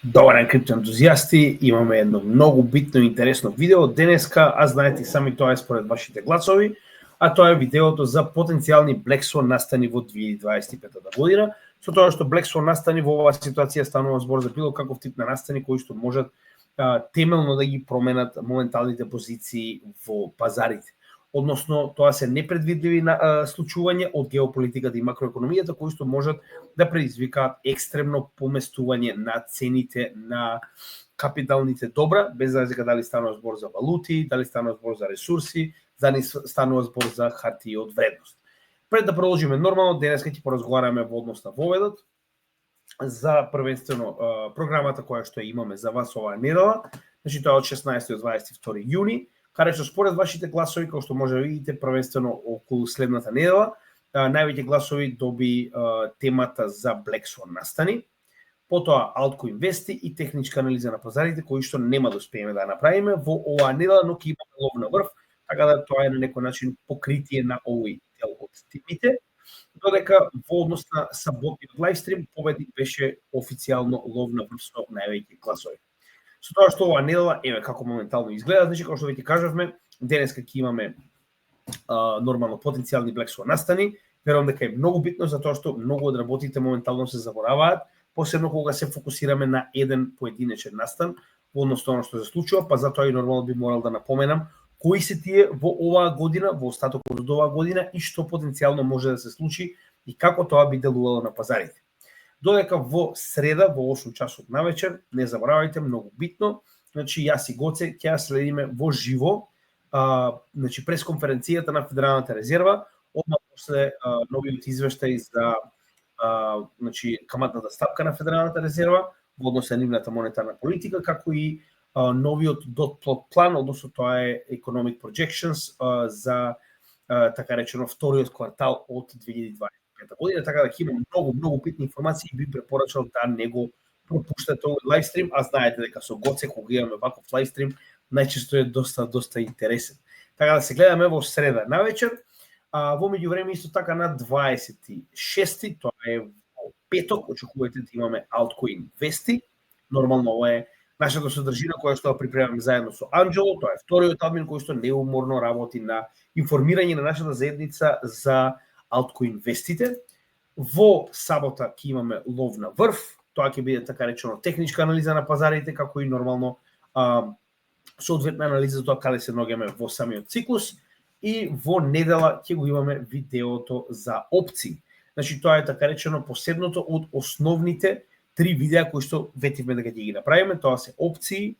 Добар ден, криптоентузијасти, имаме едно многу битно и интересно видео денеска, а знаете сами тоа е според вашите гласови, а тоа е видеото за потенцијални Black Swan настани во 2025 година. Со тоа што Black Swan настани во оваа ситуација станува збор за било каков тип на настани кои што можат темелно да ги променат моменталните позиции во пазарите. Односно, тоа се непредвидливи случувања од геополитиката и макроекономијата кои што можат да предизвикаат екстремно поместување на цените на капиталните добра, без разлика дали станува збор за валути, дали станува збор за ресурси, дали станува збор за хартии од вредност. Пред да продолжиме нормално, денеска ќе поразговараме во однос на воведот за првенствено програмата која што имаме за вас оваа недела, значи тоа од 16 до 22 јуни, каде што според вашите гласови, како што може да видите, првенствено околу следната недела, највеќе гласови доби темата за Black Swan настани, потоа Altcoin Вести и техничка анализа на пазарите, кои што нема да успееме да направиме во оваа недела, но ќе имаме лов на врв, така да тоа е на некој начин покритие на овој дел од темите, додека во однос на саботниот лайвстрим победник беше официјално лов на врв со највеќе гласови. Со тоа што оваа недела, еве како моментално изгледа, значи како што веќе кажавме, денеска ќе имаме нормално потенцијални Black Swan настани, верувам дека е многу битно затоа што многу од работите моментално се забораваат, посебно кога се фокусираме на еден поединечен настан во однос на она што се случува, па затоа и нормално би морал да напоменам кои се тие во оваа година, во остатокот од оваа година и што потенцијално може да се случи и како тоа би делувало на пазарите. Додека во среда, во 8 часот навечер, не заборавајте, многу битно, значи јас и Гоце ќе ја следиме во живо, значи прес конференцијата на Федералната резерва, одма после новиот извештај за значи каматната стапка на Федералната резерва во однос на нивната монетарна политика, како и новиот dot plot план, односно тоа е Economic Projections за така речено вториот квартал од 2020 година, така да ќе има многу битни информации и би препорачал да не го пропуштате овој лайвстрим, а знаете дека со Гоце кога имаме ваков лайвстрим најчесто е доста интересен. Така да се гледаме во среда навечер, во меѓувреме исто така на 26-ти, тоа е во петок, очекувате да имаме Altcoin Вести. Нормално ова е нашата содржина која што припремаме заедно со Анџело, тоа е вториот админ кој што неуморно работи на информирање на нашата заедница за Altcoin Вестите. Во сабота ќе имаме лов на врв, тоа ќе биде така речено техничка анализа на пазарите, како и нормално соодветна анализа за тоа каде се наоѓаме во самиот циклус, и во недела ќе го имаме видеото за опции. Значи тоа е така речено последното од основните 3 видеа кои што ветивме дека ќе ги направиме, тоа се опции,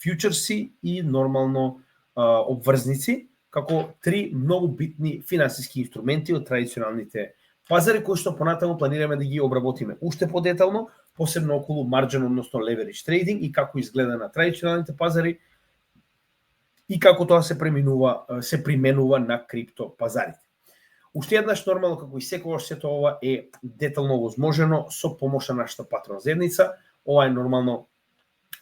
фьючерси и нормално обврзници, како 3 многу битни финансиски инструменти од традиционалните пазари кои што понатаму планираме да ги обработиме уште подетално, посебно околу марџин, односно leverage trading и како изгледа на традиционалните пазари и како тоа се применува на крипто пазарите. Уште еднаш нормално како и секогаш сето ова е детално возможено со помош на нашата патрон заедница. Ова е нормално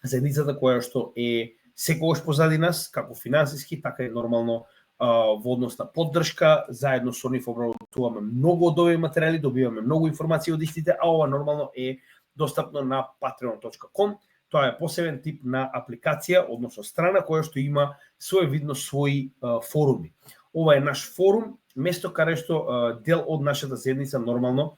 заедницата која што е секогаш позади нас, како финансиски, така и нормално во однос на поддршка, заедно со нив обработуваме многу од овие материјали, добиваме многу информации од истите, а ова нормално е достапно на patreon.com. Тоа е посебен тип на апликација, односно страна која што има своевидно своји форуми. Ова е наш форум, место каде што дел од нашата заедница нормално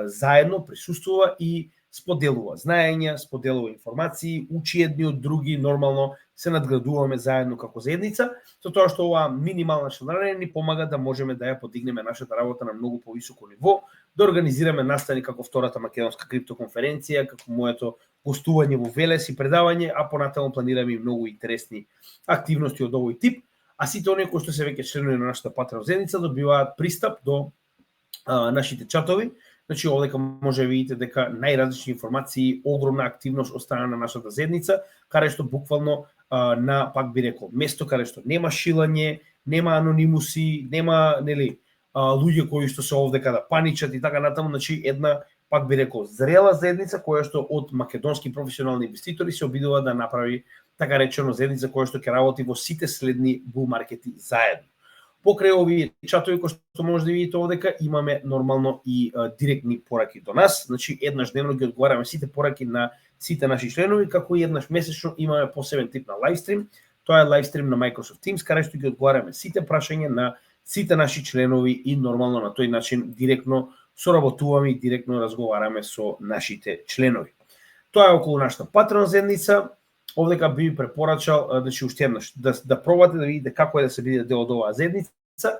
заедно присуствува и споделува знаења, споделува информации, учи едни од други, нормално се надградуваме заедно како заедница, со тоа што оваа минимална членарина ни помага да можеме да ја подигнеме нашата работа на многу повисоко ниво, да организираме настани како втората македонска криптоконференција, како моето гостување во Велес и предавање, а понатаму планираме и многу интересни активности од овој тип, а сите оние кои што се веќе членови на нашата патрон заедница добиваат пристап до нашите чатови. Значи, овдека може да видите дека најразлични информации, огромна активност од страна на нашата заедница, каде што буквално на, пак би рекол, место каде што нема шилање, нема анонимуси, нема луѓе кои што се овдека да паничат и така натаму, значи една, пак би рекол, зрела заедница која што од македонски професионални инвеститори се обидува да направи така речено заедница која што ќе работи во сите следни бул маркети заедно. Покрај овие чатови кои што може да видите овдека, имаме нормално и директни пораки до нас. Значи еднаш дневно ги одговараме сите пораки на сите наши членови, како и еднаш месечно имаме посебен тип на лайвстрим. Тоа е лайвстрим на Microsoft Teams, каде што ги одговараме сите прашања на сите наши членови и нормално на тој начин директно соработуваме и директно разговараме со нашите членови. Тоа е околу нашата Patreon заедница. Овдека би ви препорачал значи уште еднаш да пробате да видите како е да се биде дел од оваа заедница,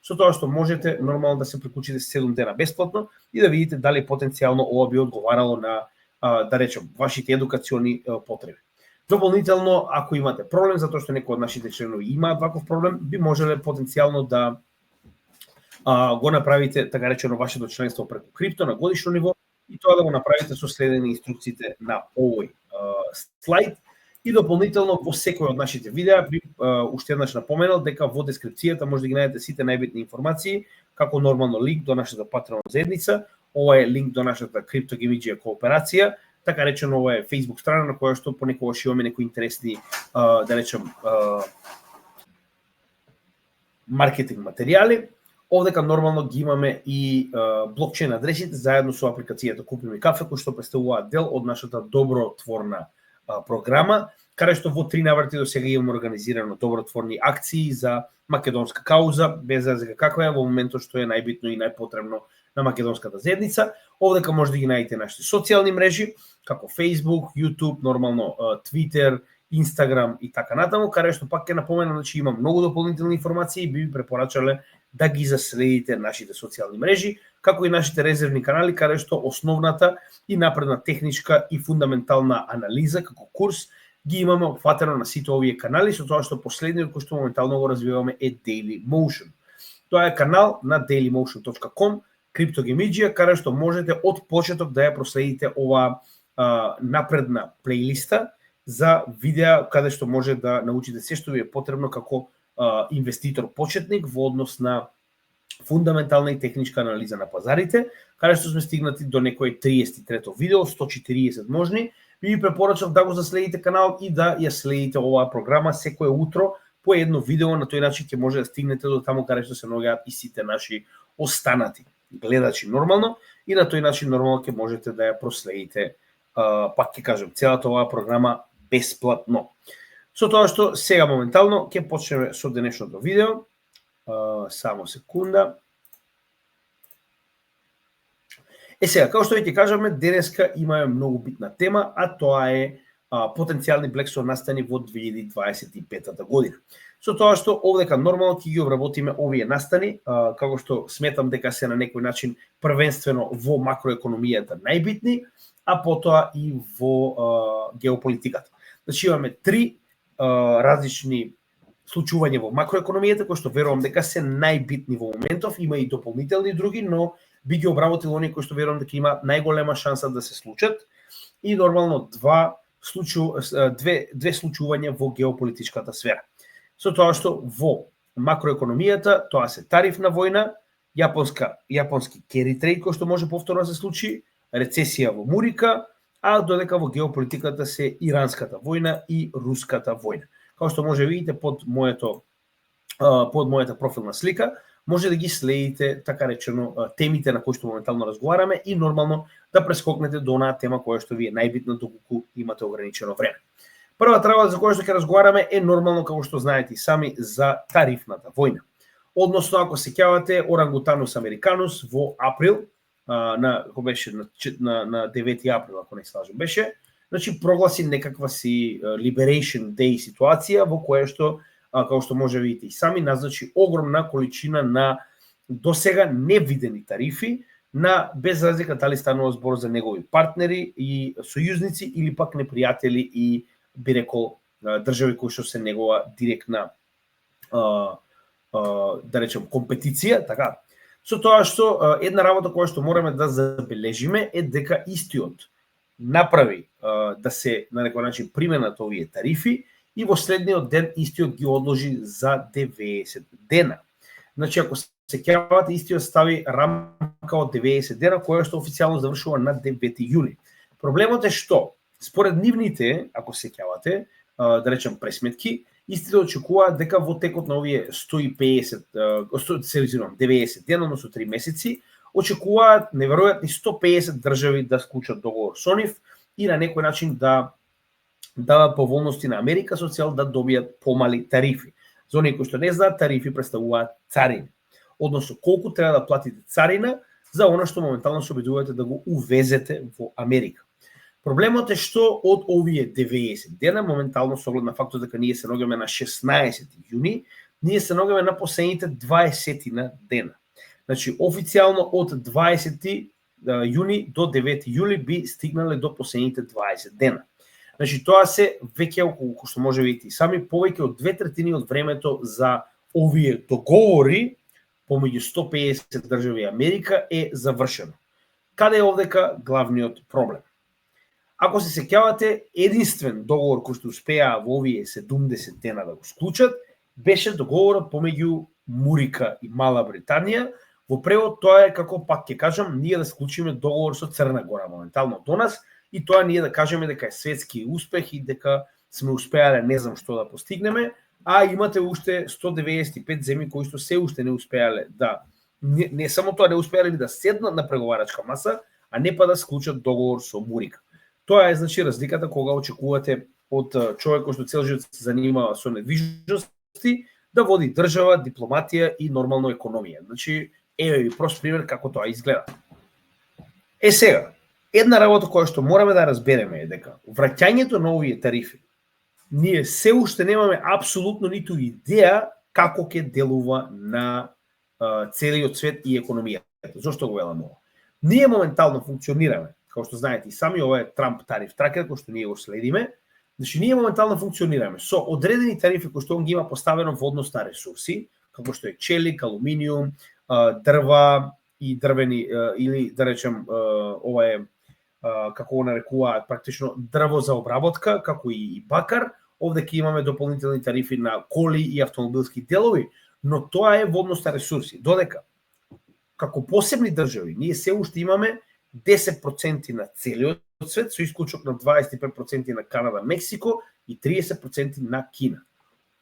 со тоа што можете нормално да се приклучите 7 дена бесплатно и да видите дали потенцијално ова би одговарало на да речем вашите едукациони потреби. Дополнително, ако имате проблем затоа што некој од нашите членови имаат ваков проблем, би можеле потенцијално да го направите така речено вашето членство преку крипто на годишно ниво и тоа да го направите со следење инструкциите на овој слайд. И дополнително во секој од нашите видеа би уште еднаш напоменал дека во дескрипцијата може да ги најдете сите најбитни информации, како нормално линк до нашата Patreon заедница, ова е линк до нашата CryptoGameGA кооперација, така речено ова е Facebook страна на која што понекогаш имаме некои интересни да речем маркетинг материјали. Овдека нормално ги имаме и блокчейн адресите заедно со апликацијата Купи ми кафе, кој што представуваат дел од нашата добротворна програма, каде што во 3 наврати до сега имаме организирано добротворни акции за македонска кауза, без разлика каква е во моментот што е најбитно и најпотребно на македонската заедница. Овдека може да ги најдете нашите социјални мрежи, како Facebook, YouTube, нормално Twitter, Instagram и така натаму, каде што пак ќе напоменам, значи има многу дополнителни информации и би ви препорачале да ги заследите нашите социјални мрежи, како и нашите резервни канали, каде што основната и напредна техничка и фундаментална анализа како курс ги имаме опфатено на сите овие канали, со тоа што последниот кој што моментално го развиваме е Dailymotion. Тоа е канал на dailymotion.com, CryptoGameGA, каде што можете од почеток да ја проследите ова напредна плейлиста за видеа каде што може да научите се што ви е потребно како инвеститор почетник во однос на фундаментална и техничка анализа на пазарите, каде што сме стигнати до некој 33-то видео, 140 можни. Ви препорачав да го заследите канал и да ја следите оваа програма секое утро по едно видео, на тој начин ќе може да стигнете до таму каде што се наоѓаат и сите наши останати гледачи нормално и на тој начин нормално ќе можете да ја проследите, пак ќе кажем, целата оваа програма бесплатно. Со тоа што сега моментално ќе почнеме со денешното видео. Само секунда. Сега, како што ви ќе кажаме, денеска имаме многу битна тема, а тоа е потенцијални Black Swan настани во 2025 година. Со тоа што овдека нормално ќе ги обработиме овие настани, како што сметам дека се на некој начин првенствено во макроекономијата најбитни, а потоа и во геополитиката. Значи имаме 3 различни случувања во макроекономијата, кои што верувам дека се најбитни во моментов, има и дополнителни други, но би ги обработил оние кои што верувам дека има најголема шанса да се случат и нормално две случувања во геополитичката сфера. Со тоа што во макроекономијата тоа се тарифна војна, јапонски carry trade кој што може повторно да се случи, рецесија во Мурика, а додека во геополитиката се иранската војна и руската војна. Како што може видите под мојата профилна слика, може да ги следите така речено темите на кои што моментално разговараме и нормално да прескокнете до онаа тема која што ви е најбитна доколку имате ограничено време. Првата работа за која што ќе разговараме е нормално, како што знаете и сами, за тарифната војна. Односно, ако се сеќавате, Орангутанус американус во април, на 9 април, ако не се лажам беше, значи прогласи некаква си Liberation Day ситуација во која што, како што може видите и сами, назначи огромна количина на досега невидени тарифи на без разлика дали станува збор за негови партнери и сојузници или пак непријатели и би рекол држави кои што се негова директна да речем компетиција, така. Со тоа што една работа која што мораме да забележиме е дека истиот направи да се на некој начин применат овие тарифи и во следниот ден истиот ги одложи за 90 дена. Значи, ако се сеќавате, истиот стави рамка од 90 дена, која што официјално завршува на 9 јуни. Проблемот е што, според нивните, ако се сеќавате, да речем пресметки, Истите очекуваат дека во текот на овие 90 дена, односно 3 месеци, очекуваат неверојатни 150 држави да склучат договор со нив и на некој начин да дават поволности на Америка со цел да добијат помали тарифи. За оние кои што не знаат, тарифи представуваат царини. Односно, колку треба да платите царина за она што моментално се обидувате да го увезете во Америка. Проблемот е што од овие 90 дена, моментално со оглед на фактот дека ние се наоѓаме на 16 јуни, ние се наоѓаме на последните 20 на дена. Значи, официјално од 20 јуни до 9 јули би стигнале до последните 20 дена. Значи, тоа се веќе, колку што може видите сами, повеќе од 2/3 од времето за овие договори помеѓу 150 држави и Америка е завршено. Каде е овдека главниот проблем? Ако се сеќавате, единствен договор кој што успеа во овие 70 дена да го склучат, беше договорот помеѓу Мурика и Мала Британија. Во превод тоа е, како пак ќе кажам, ние да склучиме договор со Црна Гора моментално до нас и тоа ние да кажеме дека е светски успех и дека сме успеале не знам што да постигнеме, а имате уште 195 земји кои што се уште не успеале да не само тоа не успеале да седнат на преговарачка маса, а не па да склучат договор со Мурика. Тоа е значи разликата кога очекувате од човек кој што цел живот се занимава со недвижности да води држава, дипломатија и нормално економија. Значи, еве ви прост пример како тоа изгледа. Сега, една работа која што мораме да разбереме е дека враќањето на овие тарифи ние се уште немаме апсолутно ниту идеја како ќе делува на целиот свет и економијата. Зошто го велам ова? Ние моментално функционираме, како што знаете и сами, ова е Трамп тариф тракер кој што ние го следиме. Значи, ние моментално функционираме со одредени тарифи кои што он ги има поставено во однос на ресурси, како што е челик, алуминиум, дрва и дрвени, или да речем, ова е, како го нарекуваат практично, дрво за обработка, како и бакар. Овде ќе имаме дополнителни тарифи на коли и автомобилски делови, но тоа е во однос на ресурси. Додека, како посебни држави, ние се уште имаме 10% на целиот свет, со исклучок на 25% на Канада, Мексико и 30% на Кина.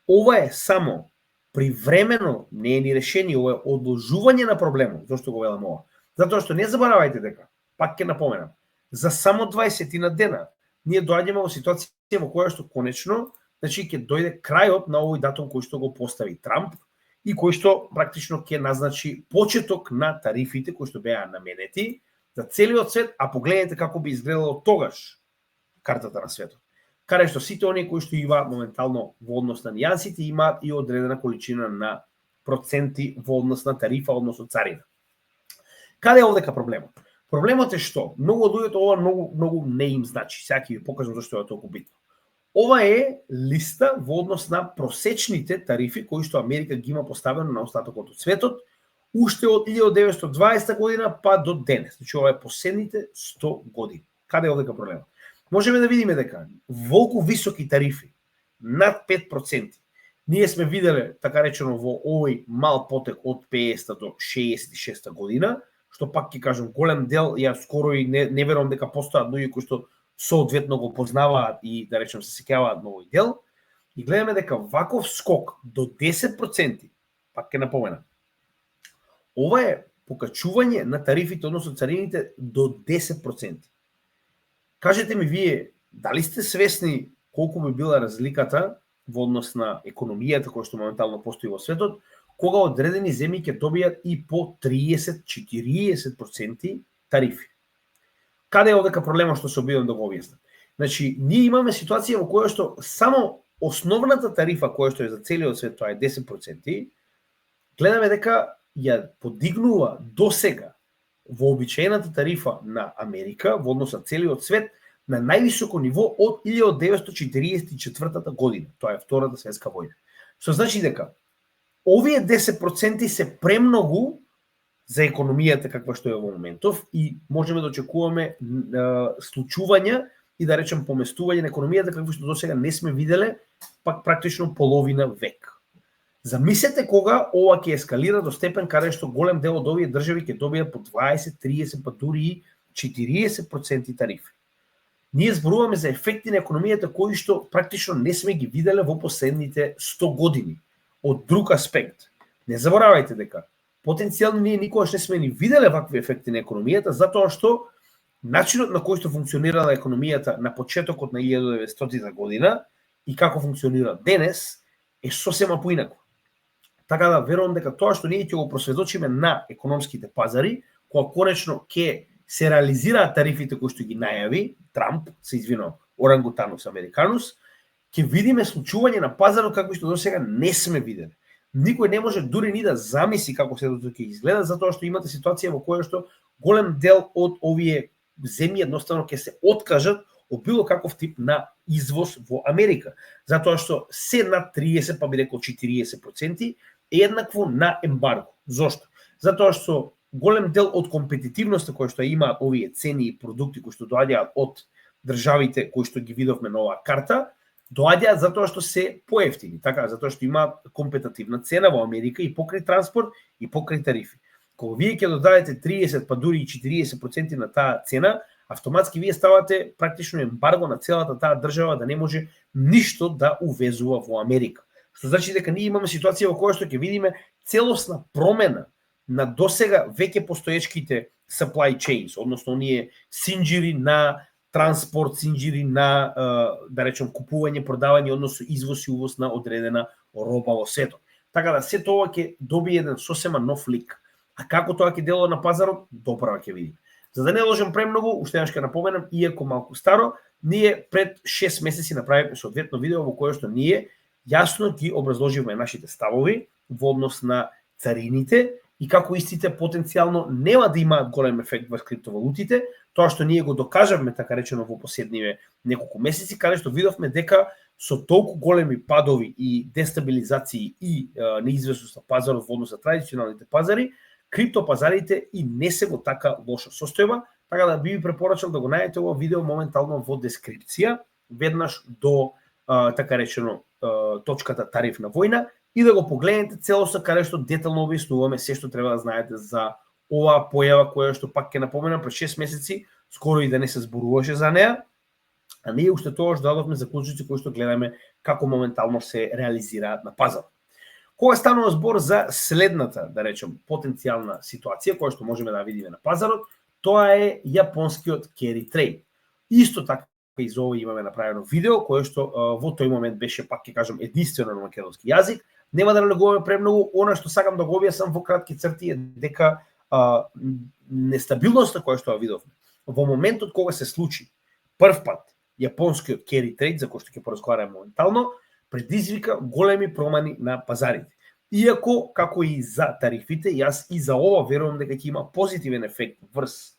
Ова е само привремено, не е ни решение, ова е одложување на проблемот. Зошто го велам ова? Затоа што не заборавајте дека, пак ќе напоменам, за само 20 на дена ние доаѓаме во ситуација во која што конечно, значи ќе дојде крајот на овој датум кој што го постави Трамп и кој што практично ќе назначи почеток на тарифите кои што беа наменети за целиот свет, а погледнете како би изгледало тогаш картата на светот. Каде што сите оние кои што има моментално во однос на нијансите имаат и одредена количина на проценти во однос на тарифа, односно царина. Каде е овдека проблемот? Проблемот е што многу од луѓето ова многу не им значи. Сега ќе ви покажам зашто е толку битно. Ова е листа во однос на просечните тарифи кои што Америка ги има поставено на остатокот од светот уште од 1920 година па до денес. Значи ова е последните 100 години. Каде е овдека проблемот? Можеме да видиме дека волку високи тарифи над 5%. Ние сме виделе така речено во овој мал потек од 50 до 66 година, што пак ќе кажам голем дел, ја скоро и не верувам дека постојат луѓе кои што соодветно го познаваат и да речем се сеќаваат на овој дел, и гледаме дека ваков скок до 10%, пак ќе напоменам, ова е покачување на тарифите, односно царините до 10%. Кажете ми вие, дали сте свесни колку би била разликата во однос на економијата која што моментално постои во светот, кога одредени земји ќе добијат и по 30-40% тарифи. Каде е овдека проблемот што се обидам да го објаснам? Значи, ние имаме ситуација во која што само основната тарифа која што е за целиот свет, тоа е 10%, гледаме дека ја подигнува досега вообичаената тарифа на Америка во однос на целиот свет на највисоко ниво од 1944 година. Тоа е Втората светска војна. Што значи дека овие 10% се премногу за економијата каква што е во моментов и можеме да очекуваме случувања и да речем поместување на економијата каква што досега не сме виделе пак практично половина век. Замислете кога ова ќе ескалира до степен каде што голем дел од овие држави ќе добијат по 20, 30, па дури и 40% тарифи. ние зборуваме за ефекти на економијата кои што практично не сме ги виделе во последните 100 години. Од друг аспект, не заборавајте дека потенцијално ние никогаш не сме ни виделе вакви ефекти на економијата, затоа што начинот на кој што функционирала економијата на почетокот на 1900 година и како функционира денес е сосема поинако. Така да верувам дека тоа што ние ќе го просведочиме на економските пазари, кога конечно ќе се реализираат тарифите кои што ги најави Трамп, се извинувам, Орангутанус Американус, ќе видиме случување на пазарот како што досега не сме виделе. Никој не може дури ни да замисли како се ќе изгледа, затоа што имате ситуација во која што голем дел од овие земји едноставно ќе се откажат од било каков тип на извоз во Америка, затоа што се над 30, па би рекол 40% е еднакво на ембарго. Зошто? Затоа што голем дел од компетитивноста која што имаат овие цени и продукти кои што доаѓаат од државите кои што ги видовме на оваа карта, доаѓаат затоа што се поевтини, така, затоа што имаат компетитивна цена во Америка и покрај транспорт и покрај тарифи. Кога вие ќе додадете 30 па дури и 40% на таа цена, автоматски вие ставате практично ембарго на целата таа држава да не може ништо да увезува во Америка. Што значи дека ние имаме ситуација во која што ќе видиме целосна промена на досега веќе постоечките supply chains, односно оние синџири на транспорт, синџири на, да речем, купување, продавање, односно извоз и увоз на одредена роба во светот. Така да се тоа ќе добие еден сосема нов лик. А како тоа ќе делува на пазарот, доправа ќе видиме. За да не ложам премногу, уште еднаш ќе напоменам, иако малку старо, ние пред 6 месеци направивме соодветно видео во кое што ние јасно ги образложивме нашите ставови во однос на царините и како истите потенцијално нема да имаат голем ефект во криптовалутите, тоа што ние го докажавме, така речено, во последниве неколку месеци, каде што видовме дека со толку големи падови и дестабилизации и неизвестност на пазарот во однос на традиционалните пазари, криптопазарите и не се во така лоша состојба, така да би ви препорачал да го најдете ова видео моментално во дескрипција, веднаш до, така речено, точката тарифна војна, и да го погледнете целосно каде што детално објаснуваме се што треба да знаете за оваа појава која што пак ќе напоменам пред 6 месеци, скоро и да не се зборуваше за неа, а ние уште тоа што дадовме заклучоци кои што гледаме како моментално се реализираат на пазарот. Кога станува збор за следната, да речем, потенцијална ситуација која што можеме да видиме на пазарот, тоа е јапонскиот carry trade. Исто така и за ова имаме направено видео кое што во тој момент беше, пак ќе кажам, единствено на македонски јазик. Нема да навлегуваме премногу, она што сакам да го објаснам во кратки црти е дека нестабилноста која што ја видовме во моментот кога се случи прв пат јапонскиот carry trade, за кој што ќе поразговараме моментално, предизвика големи промени на пазарите. Иако, како и за тарифите, јас и за ова верувам дека ќе има позитивен ефект врз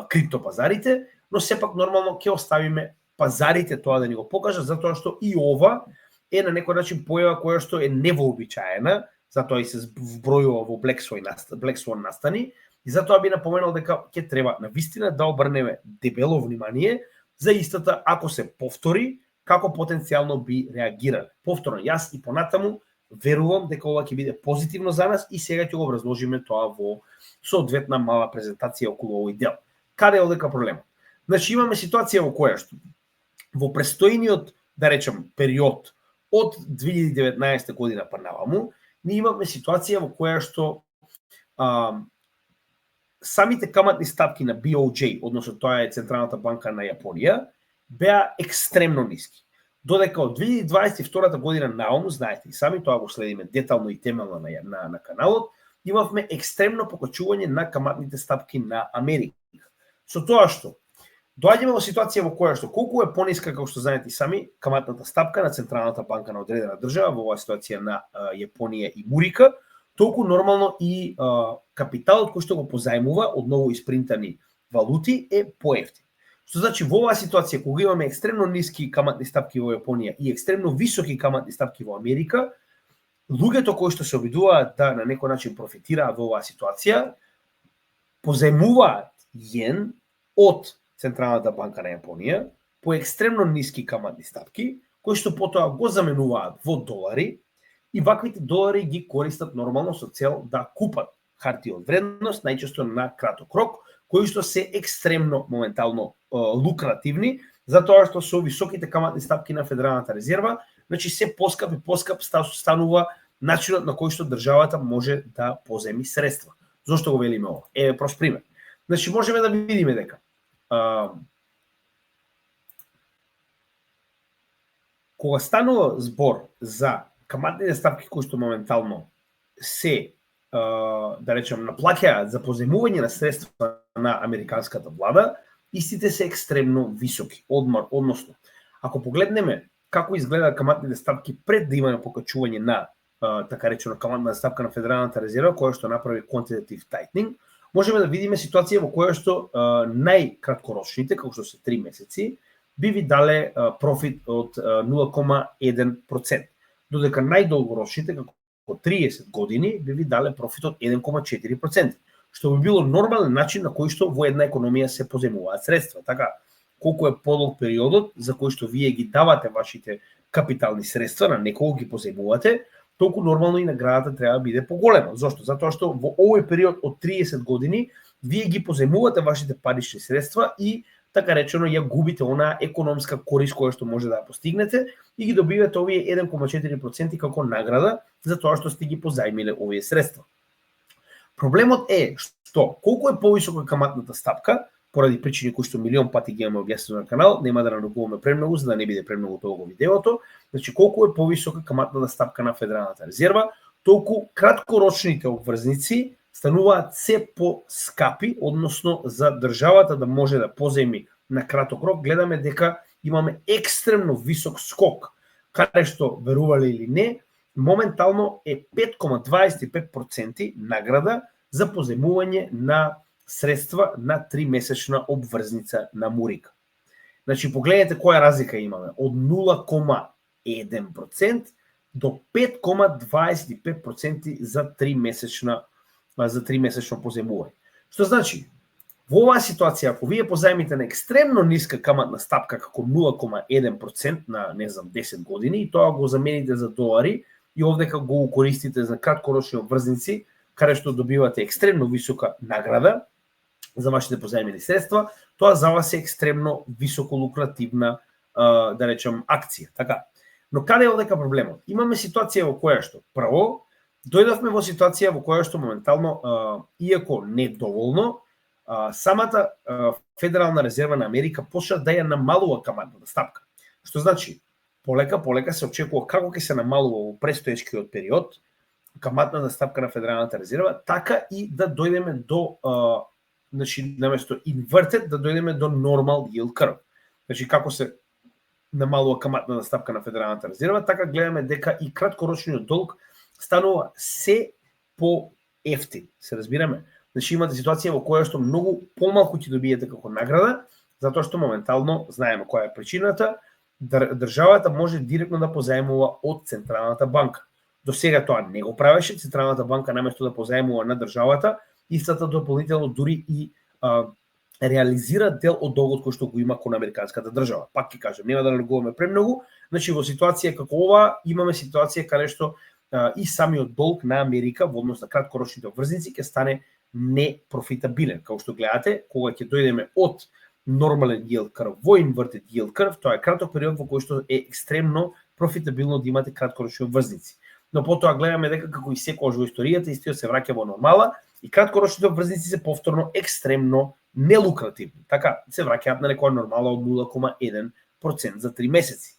криптопазарите, но сепак нормално ќе оставиме пазарите тоа да ни го покажат, затоа што и ова е на некој начин појава која што е невообичаена, затоа и се вбројува во Black Swan настани, и затоа би напоменал дека ќе треба навистина да обрнеме дебело внимание за истата ако се повтори, како потенцијално би реагирале. Повторно, јас и понатаму верувам дека ова ќе биде позитивно за нас и сега ќе го образложиме тоа во соодветна мала презентација околу овој дел. Каде е одека проблемот? Значи имаме ситуација во која што во престојниот, да речем, период од 2019 година па наваму, ние имаме ситуација во која што самите каматни стапки на BOJ, односно тоа е Централната банка на Јапонија, беа екстремно ниски. Додека од 2022 година наваму, знаете и сами, тоа го следиме детално и темелно на каналот, имавме екстремно покачување на каматните стапки на Америка. Со тоа што доаѓаме во ситуација во која што колку е пониска, како што знаете и сами, каматната стапка на Централната банка на одредена држава, во оваа ситуација на Јапонија и Мурика, толку нормално и капиталот кој што го позајмува од ново испринтани валути е поевтин. Што значи во оваа ситуација кога имаме екстремно ниски каматни стапки во Јапонија и екстремно високи каматни стапки во Америка, луѓето кои што се обидуваат да на некој начин профитираат во оваа ситуација, позајмуваат јен од Централната банка на Јапонија по екстремно ниски каматни стапки, кои што потоа го заменуваат во долари и ваквите долари ги користат нормално со цел да купат харти од вредност, најчесто на краток рок, кои што се екстремно моментално лукративни затоа што со високите каматни стапки на Федералната резерва, значи се поскап станува начинот на кој што државата може да поземи средства. Зошто го велиме ова? Еве прост пример. Значи можеме да видиме дека кога станува збор за каматните стапки кои што моментално се да речем наплаќаат за поземување на средства на американската влада, истите се екстремно високи. Односно, ако погледнеме како изгледа каматните стапки пред да имаме покачување на така речено каматна стапка на Федералната резерва, која што направи quantitative tightening, можеме да видиме ситуација во која што најкраткорочните, како што се 3 месеци, би ви дале профит од 0,1%, додека најдолгорочните, како 30 години, би ви дале профит од 1,4%, што би било нормален начин на кој што во една економија се поземуваат средства. Така, колку е подолг периодот за кој што вие ги давате вашите капитални средства, на некого ги поземувате, толку нормално и наградата треба да биде поголема. Зошто? Затоа што во овој период од 30 години вие ги поземувате вашите парични средства и така речено ја губите онаа економска корист која што може да ја постигнете и ги добивате овие 1,4% како награда за тоа што сте ги позајмиле овие средства. Проблемот е што колку е повисока каматната стапка, поради причини кои што милион пати ги имаме објаснено на канал, нема да надукуваме премногу за да не биде премногу толку видеото. Значи колку е повисока каматната стапка на Федералната резерва, толку краткорочните обврзници стануваат се по-скапи, односно за државата да може да поземи на краток рок, гледаме дека имаме екстремно висок скок, каде што, верували или не, моментално е 5,25% награда за поземување на средства на 3-месечна обврзница на Мурика. Значи, погледнете која разлика имаме. Од 0,1% до 5,25% за 3-месечно поземување. Што значи, во оваа ситуација, ако вие позајмите на екстремно ниска каматна стапка како 0,1% на, 10 години, и тоа го замените за долари, и овдека го користите за краткорочни обврзници, каде што добивате екстремно висока награда за вашите позајмени средства, тоа за вас е екстремно високо лукративна, да речем, акција. Така. Но каде е овдека проблемот? Имаме ситуација во која што, прво, дојдовме во ситуација во која што моментално, иако не доволно, самата Федерална резерва на Америка почна да ја намалува каматната стапка. Што значи, полека се очекува како ќе се намалува во престоечкиот период каматната стапка на Федералната резерва, така и да дојдеме до, значи, наместо inverted, да дојдеме до normal yield curve. Значи, како се намалува каматната стапка на Федералната резерва, така гледаме дека и краткорочниот долг станува се по-ефтин. Се разбираме? Значи, имате ситуација во која што многу помалку ќе добиете како награда, затоа што моментално знаеме која е причината, државата може директно да позајмува од Централната банка. До сега тоа не го правеше, Централната банка наместо да позајмува на државата, истата дополнително дури и реализира дел од долгот кој што го има кон американската држава. Пак ќе кажам, нема да налегуваме премногу, значи во ситуација како ова имаме ситуација каде што и самиот долг на Америка во однос на краткорочните обврзници ќе стане непрофитабилен. Како што гледате, кога ќе дојдеме од нормален yield curve во inverted yield curve, тоа е краток период во кој што е екстремно профитабилно да имате краткорочни обврзници. Но потоа гледаме дека како и секогаш во историјата истиот се враќа во нормала и краткорочните обврзници се повторно екстремно нелукративни. Така се враќаат на некоја нормала од 0,1% за 3 месеци.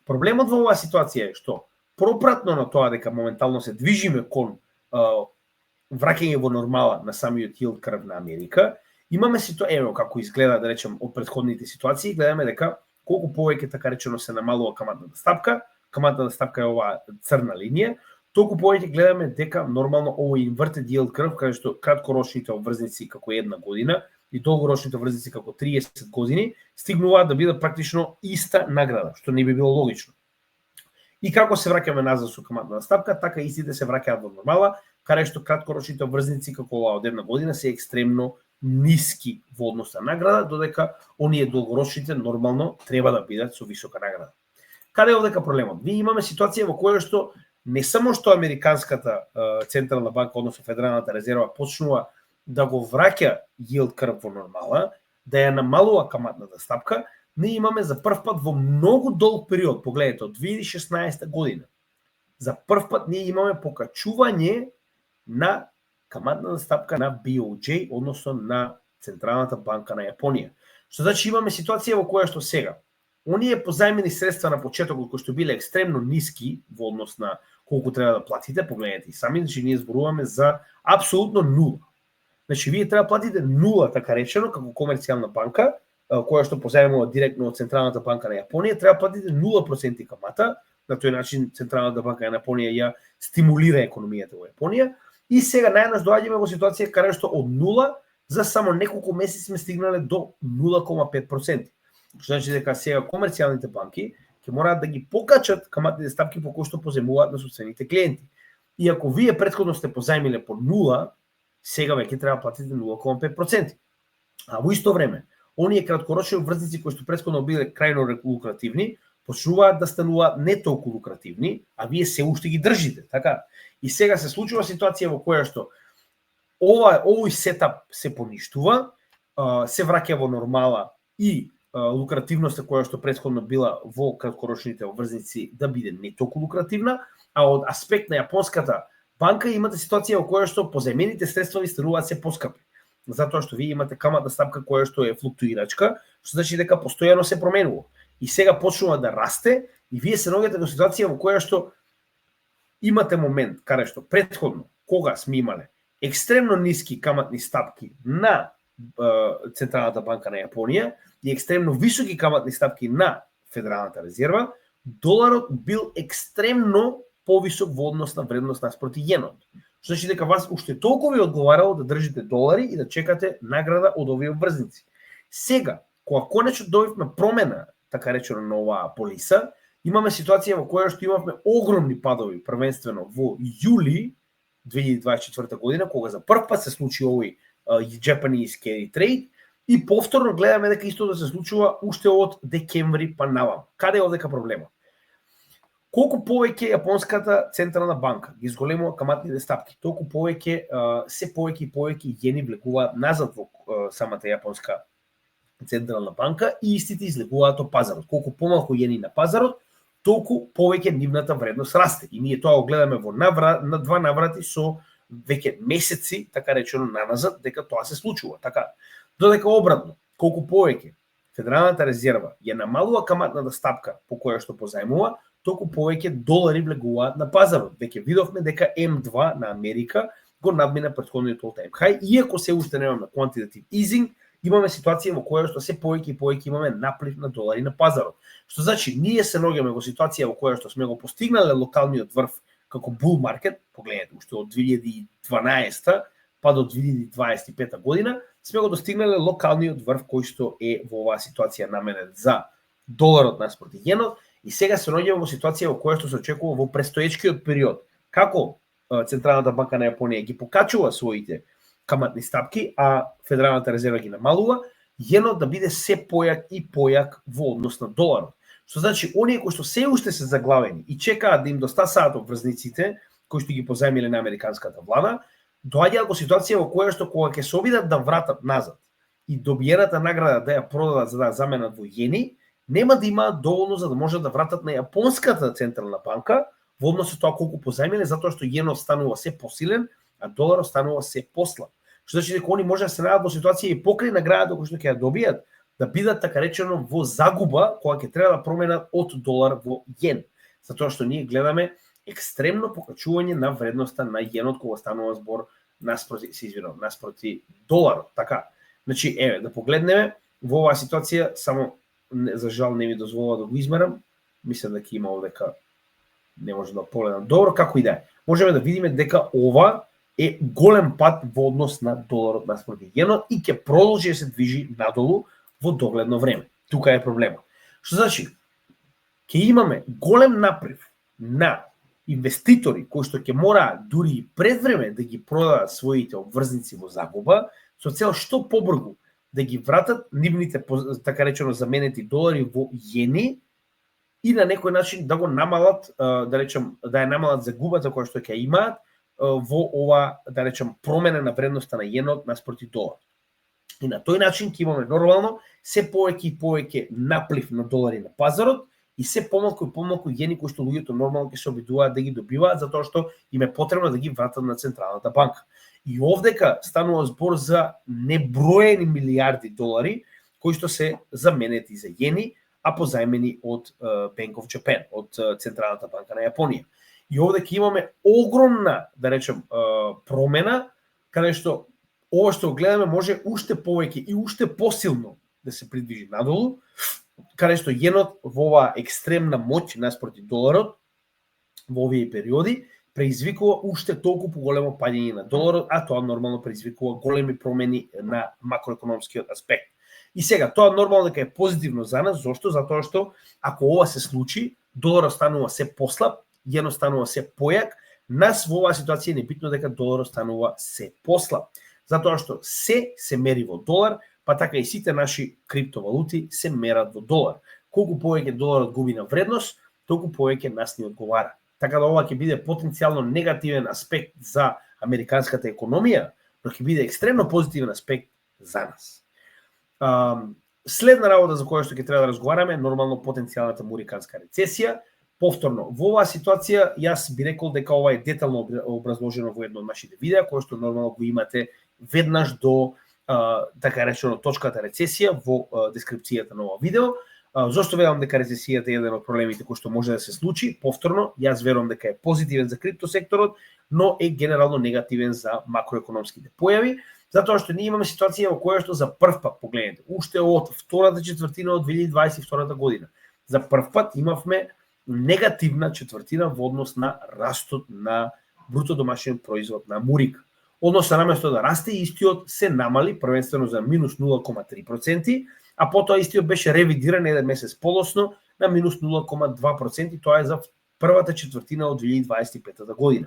Проблемот во оваа ситуација е што пропратно на тоа дека моментално се движиме кон враќање во нормала на самиот yield curve на Америка, имаме ситуација како изгледа, да речем, од претходните ситуации, гледаме дека колку повеќе така речено се намалува каматната стапка е оваа црна линија, толку повеќе гледаме дека нормално овој inverted yield curve, каде што краткорочните обврзници како 1 година и долгорочните обврзници како 30 години стигнуваат да бидат практично иста награда, што не би било логично. И како се враќаме назад со каматната стапка, така истите се враќаат во нормала, каде што краткорочните обврзници како оваа од 1 година се екстремно ниски во однос на награда, додека оние долгорочните нормално треба да бидат со висока награда. Каде е овдека проблемот? Ние имаме ситуација во која што не само што Американската Централна банка, односно Федералната резерва, почнува да го враќа yield curve во нормала, да ја намалува каматната стапка, ние имаме за прв пат во многу долг период, погледнете, од 2016 година, за прв пат ние имаме покачување на каматната стапка на BOJ, односно на Централната банка на Јапонија. Што значи имаме ситуација во која што сега, оние позајмени средства на почетокот кои што биле екстремно ниски во однос на колку треба да платите, погледнете и сами, значи ние зборуваме за апсолутно нула. Значи вие треба да платите нула, така речено, како комерцијална банка, која што позајмува директно од Централната банка на Јапонија, треба да платите 0% камата. На тој начин Централната банка на Јапонија ја стимулира економијата во Јапонија. И сега најнаш доаѓаме во ситуација каде што од нула за само неколку месеци сме стигнале до 0,5%. Што значи дека сега комерцијалните банки ќе мораат да ги покачат каматните стапки по кои што позајмуваат на собствените клиенти. И ако вие претходно сте позајмиле по нула, сега веќе треба да платите 0,5%. А во исто време, оние краткорочни обврзници кои што претходно биле крајно лукративни, почнуваат да стануваат не толку лукративни, а вие се уште ги држите, така? И сега се случува ситуација во која што овој сетап се поништува, се враќа во нормала и лукративноста која што претходно била во краткорочните обврзници да биде не толку лукративна, а од аспект на јапонската банка имате ситуација во која што позајмените средства ви стануваат се поскапи. Затоа што вие имате каматна стапка која што е флуктуирачка, што значи дека постојано се променува. И сега почнува да расте и вие се наоѓате во ситуација во која што имате момент каде што претходно кога сме имале екстремно ниски каматни стапки на Централната банка на Јапонија и екстремно високи каматни стапки на Федералната резерва, доларот бил екстремно повисок во однос на вредност наспроти јенот. Што значи дека вас уште толку ви одговарало да држите долари и да чекате награда од овие обврзници. Сега, кога конечно добивме промена, така речено, на оваа полиса, имаме ситуација во која што имавме огромни падови, првенствено во јули 2024 година, кога за прв пат се случи овој Japanese carry trade, и повторно гледаме дека истото се случува уште од декември па навам. Каде е овдека проблема? Колку повеќе Јапонската централна банка ги зголемува каматните стапки, толку повеќе се повеќе и повеќе јени влегуваат назад во самата Јапонска централна банка и истите излегуваат од пазарот. Колку помалку јени на пазарот, толку повеќе нивната вредност расте. И ние тоа го гледаме во на два наврати со веќе месеци, така речено, наназад, дека тоа се случува. Така, додека обратно, колку повеќе Федералната резерва ја намалува каматната стапка по која што позајмува, толку повеќе долари влегуваат на пазарот. Веќе видовме дека М2 на Америка го надмина претходниот all-time high, иако се уште немаме quantitative easing, имаме ситуација во која што се повеќе и повеќе имаме наплив на долари на пазарот. Што значи, ние се наоѓаме во ситуација во која што сме го постигнале локалниот врв како bull market, погледнете, уште од 2012 па до 2025 година, сме го достигнале локалниот врв кој што е во оваа ситуација наменет за доларот наспроти јенот, и сега се наоѓаме во ситуација во која што се очекува во престоечкиот период. Како Централната банка на Јапонија ги покачува своите каматни стапки, а Федералната резерва ги намалува, јенот да биде се појак и појак во однос на доларот. Што значи, оние кои што се уште се заглавени и чекаат да им достасаат обврзниците, кои што ги позајмиле на американската влада, доаѓаат во ситуација во која што кога ќе се обидат да вратат назад и добиената награда да ја продадат за да заменат во јени, нема да имаат доволно за да можат да вратат на Јапонската централна банка во однос со тоа колку позајмиле, затоа што јенот станува се посилен, а доларот станува се послаб. Што значи дека они може да се најдат во ситуација и покрај наградата која што ќе ја добијат, да бидат, така речено, во загуба кога ќе треба да променат од долар во јен. Затоа што ние гледаме екстремно покачување на вредноста на јенот кога станува збор наспроти доларот. Така, значи, еве, да погледнеме во оваа ситуација, само за жал не ми дозволува да го измерам, мислам дека има овдека, не може да погледам добро, како и да е. Можеме да видиме дека ова е голем пат во однос на доларот наспроти јенот и ќе продолжи да се движи надолу во догледно време. Тука е проблема. Што значи, ќе имаме голем наплив на инвеститори кои што ќе мораат дури и пред време да ги продадат своите обврзници во загуба, со цел што побрзо да ги вратат нивните, така речено, заменети долари во јени и на некој начин да го намалат, да речем, да ја намалат загубата која што ќе имаат во ова, да речем, промена на вредноста на јенот наспроти долар. И на тој начин ќе имаме нормално се повеќе и повеќе наплив на долари на пазарот и се помалку и помалку јени кои што луѓето нормално ќе се обидуваат да ги добиваат затоа што им е потребно да ги вратат на Централната банка. И овдека станува збор за неброени милиарди долари кои што се заменети за јени, а позајмени од Bank of Japan, од Централната банка на Јапонија. И овде имаме огромна, да речем, промена, каде што ова што гледаме може уште повеќе и уште посилно да се придвижи надолу, каде што јенот во оваа екстремна моќ наспроти доларот во овие периоди преизвикува уште толку поголемо паѓање на доларот, а тоа нормално преизвикува големи промени на макроекономскиот аспект. И сега, тоа нормално дека е позитивно за нас, зошто? Затоа што ако ова се случи, доларот станува се послаб, јенот станува се појак, нас во оваа ситуација не битно дека доларот станува се послаб. Затоа што се мери во долар, па така и сите наши криптовалути се мерат во долар. Колку повеќе доларот губи на вредност, толку повеќе нас ни одговара. Така да ова ќе биде потенцијално негативен аспект за американската економија, но ќе биде екстремно позитивен аспект за нас. Следна работа за која што ќе треба да разговараме е нормално потенцијалната американска рецесија. Повторно, во оваа ситуација јас би рекол дека ова е детално образложено во едно од нашите видеа, кое што нормално го имате веднаш до така речено точката рецесија во дескрипцијата на ова видео. Зошто верувам дека рецесијата е еден од проблемите кој што може да се случи? Повторно, јас верувам дека е позитивен за криптосекторот, но е генерално негативен за макроекономските појави, затоа што ние имаме ситуација во која што за прв пат, погледнете, уште од втората четвртина од 2022 година, за прв пат имавме негативна четвртина во однос на растот на бруто домашен производ на Америка. Односно, наместо да расте, истиот се намали, првенствено за минус 0,3%, а потоа истиот беше ревидиран еден месец подоцно на минус 0,2%, тоа е за првата четвртина од 2025 година.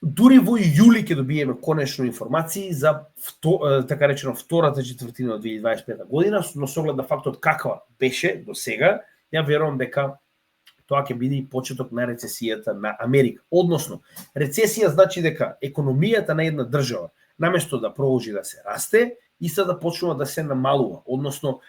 Дури во јули ќе добиеме конечно информации за така речено втората четвртина од 2025 година, но со оглед на фактот каква беше до сега, ја верувам дека тоа ќе биде и почеток на рецесијата на Америка. Односно, рецесија значи дека економијата на една држава, наместо да продолжи да се расте, иста да почнува да се намалува. Односно,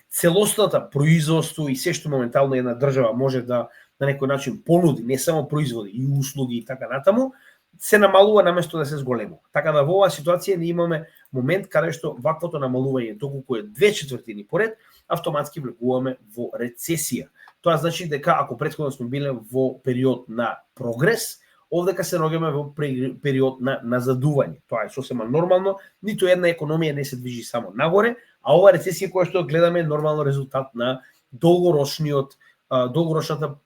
целосната производство и се што моментално една држава може да на некој начин понуди, не само производи и услуги и така натаму, се намалува наместо да се зголемува. Така да во оваа ситуација ние имаме момент каде што ваквото намалување, доколку е 2/4 поред, автоматски влегуваме во рецесија. Тоа значи дека ако претходно сме биле во период на прогрес, овдека се наоѓаме во период на назадување. Тоа е сосема нормално, ниту една економија не се движи само нагоре, а ова рецесија која што гледаме е нормално резултат на долгорочната,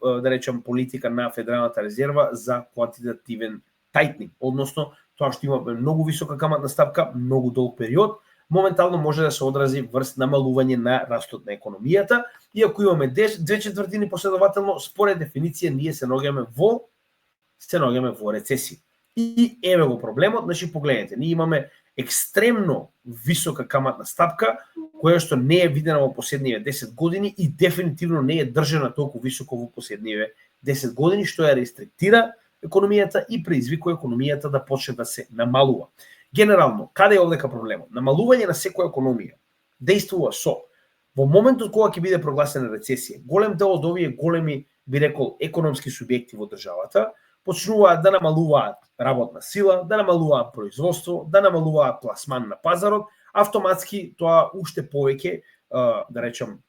да речем, политика на Федералната резерва за квантитативен тајтнинг, односно тоа што имаме многу висока каматна ставка, многу долг период, моментално може да се одрази врз намалување на растот на економијата, и ако имаме 2/4 последователно, според дефиниција ние се наоѓаме во рецесија. И еве го проблемот, значи погледнете, ние имаме екстремно висока каматна стапка, која што не е видена во последниве 10 години и дефинитивно не е држана толку високо во последниве 10 години, што ја рестриктира економијата и предизвикува економијата да почне да се намалува. Генерално, каде е овдека проблемот? Намалување на секоја економија действува со во моментот кога ќе биде прогласена рецесија, голем дел од овие големи, би рекол, економски субјекти во државата почнуваат да намалуваат работна сила, да намалуваат производство, да намалуваат пласман на пазарот, автоматски тоа уште повеќе, да речем,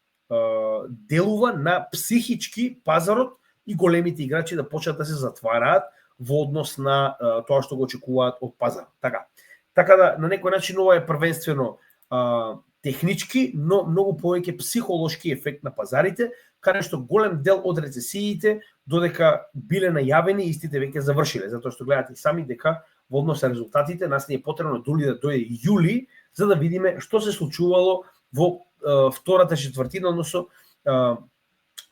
делува на психички пазарот и големите играчи да почнат да се затвараат во однос на тоа што го очекуваат од пазарот. Така да на некој начин ова е првенствено технички, но многу повеќе психолошки ефект на пазарите, каде што голем дел од рецесиите додека биле најавени, истите веќе завршиле, затоа што гледате сами дека во однос на резултатите нас не е потребно дури да дојде јули за да видиме што се случувало во втората четвртина, односно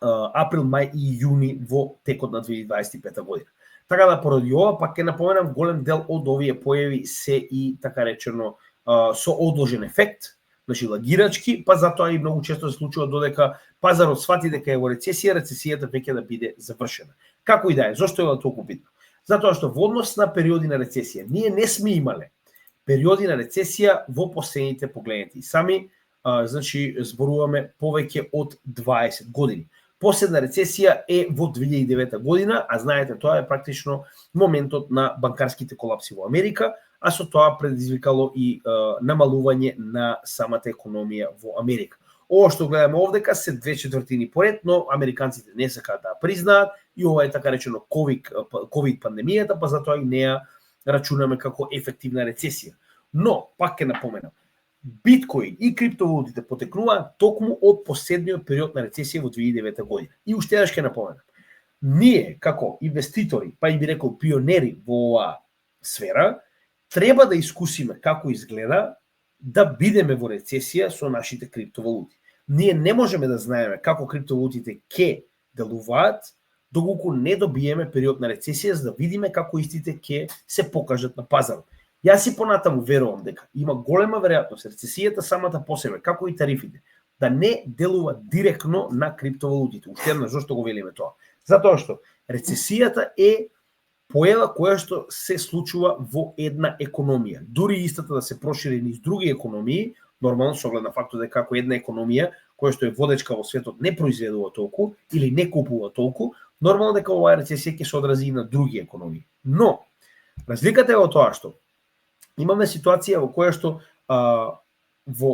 април, мај и јуни во текот на 2025 година. Така да поради ова пак ќе напоменам голем дел од овие појави се и така речено со одложен ефект, значи лагирачки, па затоа и многу често се случува додека пазарот свати дека е во рецесија, рецесијата веќе да биде завршена. Како и да е, зошто е толку битно? Затоа што во однос на периоди на рецесија ние не сме имале периоди на рецесија во последните погледнете. И сами значи зборуваме повеќе од 20 години. Последна рецесија е во 2009 година, а знаете тоа е практично моментот на банкарските колапси во Америка, а со тоа предизвикало и намалување на самата економија во Америка. Ова што гледаме овдека се 2/4 поред, но американците не сакаат да признаат и ова е така речено COVID пандемијата, па затоа и неа рачунаме како ефективна рецесија. Но, пак ќе напоменам, биткоин и криптовалутите потекнуваат токму од последниот период на рецесија во 2009 година. И уште еднаш ќе напоменам, ние како инвеститори, па и би рекол пионери во оваа сфера, треба да искусиме како изгледа да бидеме во рецесија со нашите криптовалути. Ние не можеме да знаеме како криптовалутите ќе делуваат, доколку не добиеме период на рецесија, за да видиме како истите ќе се покажат на пазарот. Јас си понатаму верувам дека има голема веројатност рецесијата самата по себе, како и тарифите, да не делува директно на криптовалутите. Уште еднаш зошто го велиме тоа? Затоа што рецесијата е појава која што се случува во една економија. Дури истата да се прошири низ други економии, нормално со оглед на фактот дека како една економија која што е водечка во светот не произведува толку или не купува толку, нормално дека оваа рецесија ќе се одрази и на други економии. Но разликата е во тоа што имаме ситуација во која што во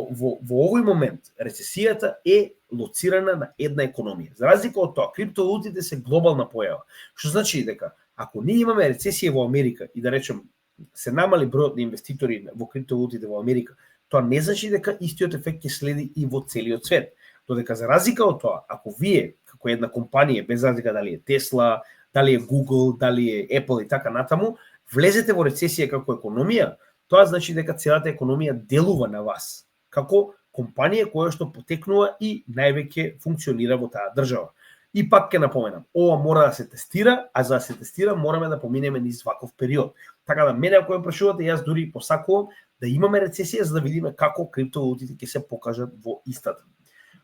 овој момент рецесијата е лоцирана на една економија. За разлика од тоа, криптовалутите се глобална појава. Што значи дека ако ние имаме рецесија во Америка и да речем се намали бројот на инвеститори во криптовалутите во Америка, тоа не значи дека истиот ефект ќе следи и во целиот свет. Додека за разлика од тоа, ако вие како една компанија, без разлика дали е Tesla, дали е Google, дали е Apple и така натаму, влезете во рецесија како економија, тоа значи дека целата економија делува на вас, како компанија која што потекнува и највеќе функционира во таа држава. И пак ќе напоменам, ова мора да се тестира, а за да се тестира мораме да поминеме низ ваков период. Така да мене ако ме прашувате, јас дури посакувам да имаме рецесија за да видиме како криптовалутите ќе се покажат во истата.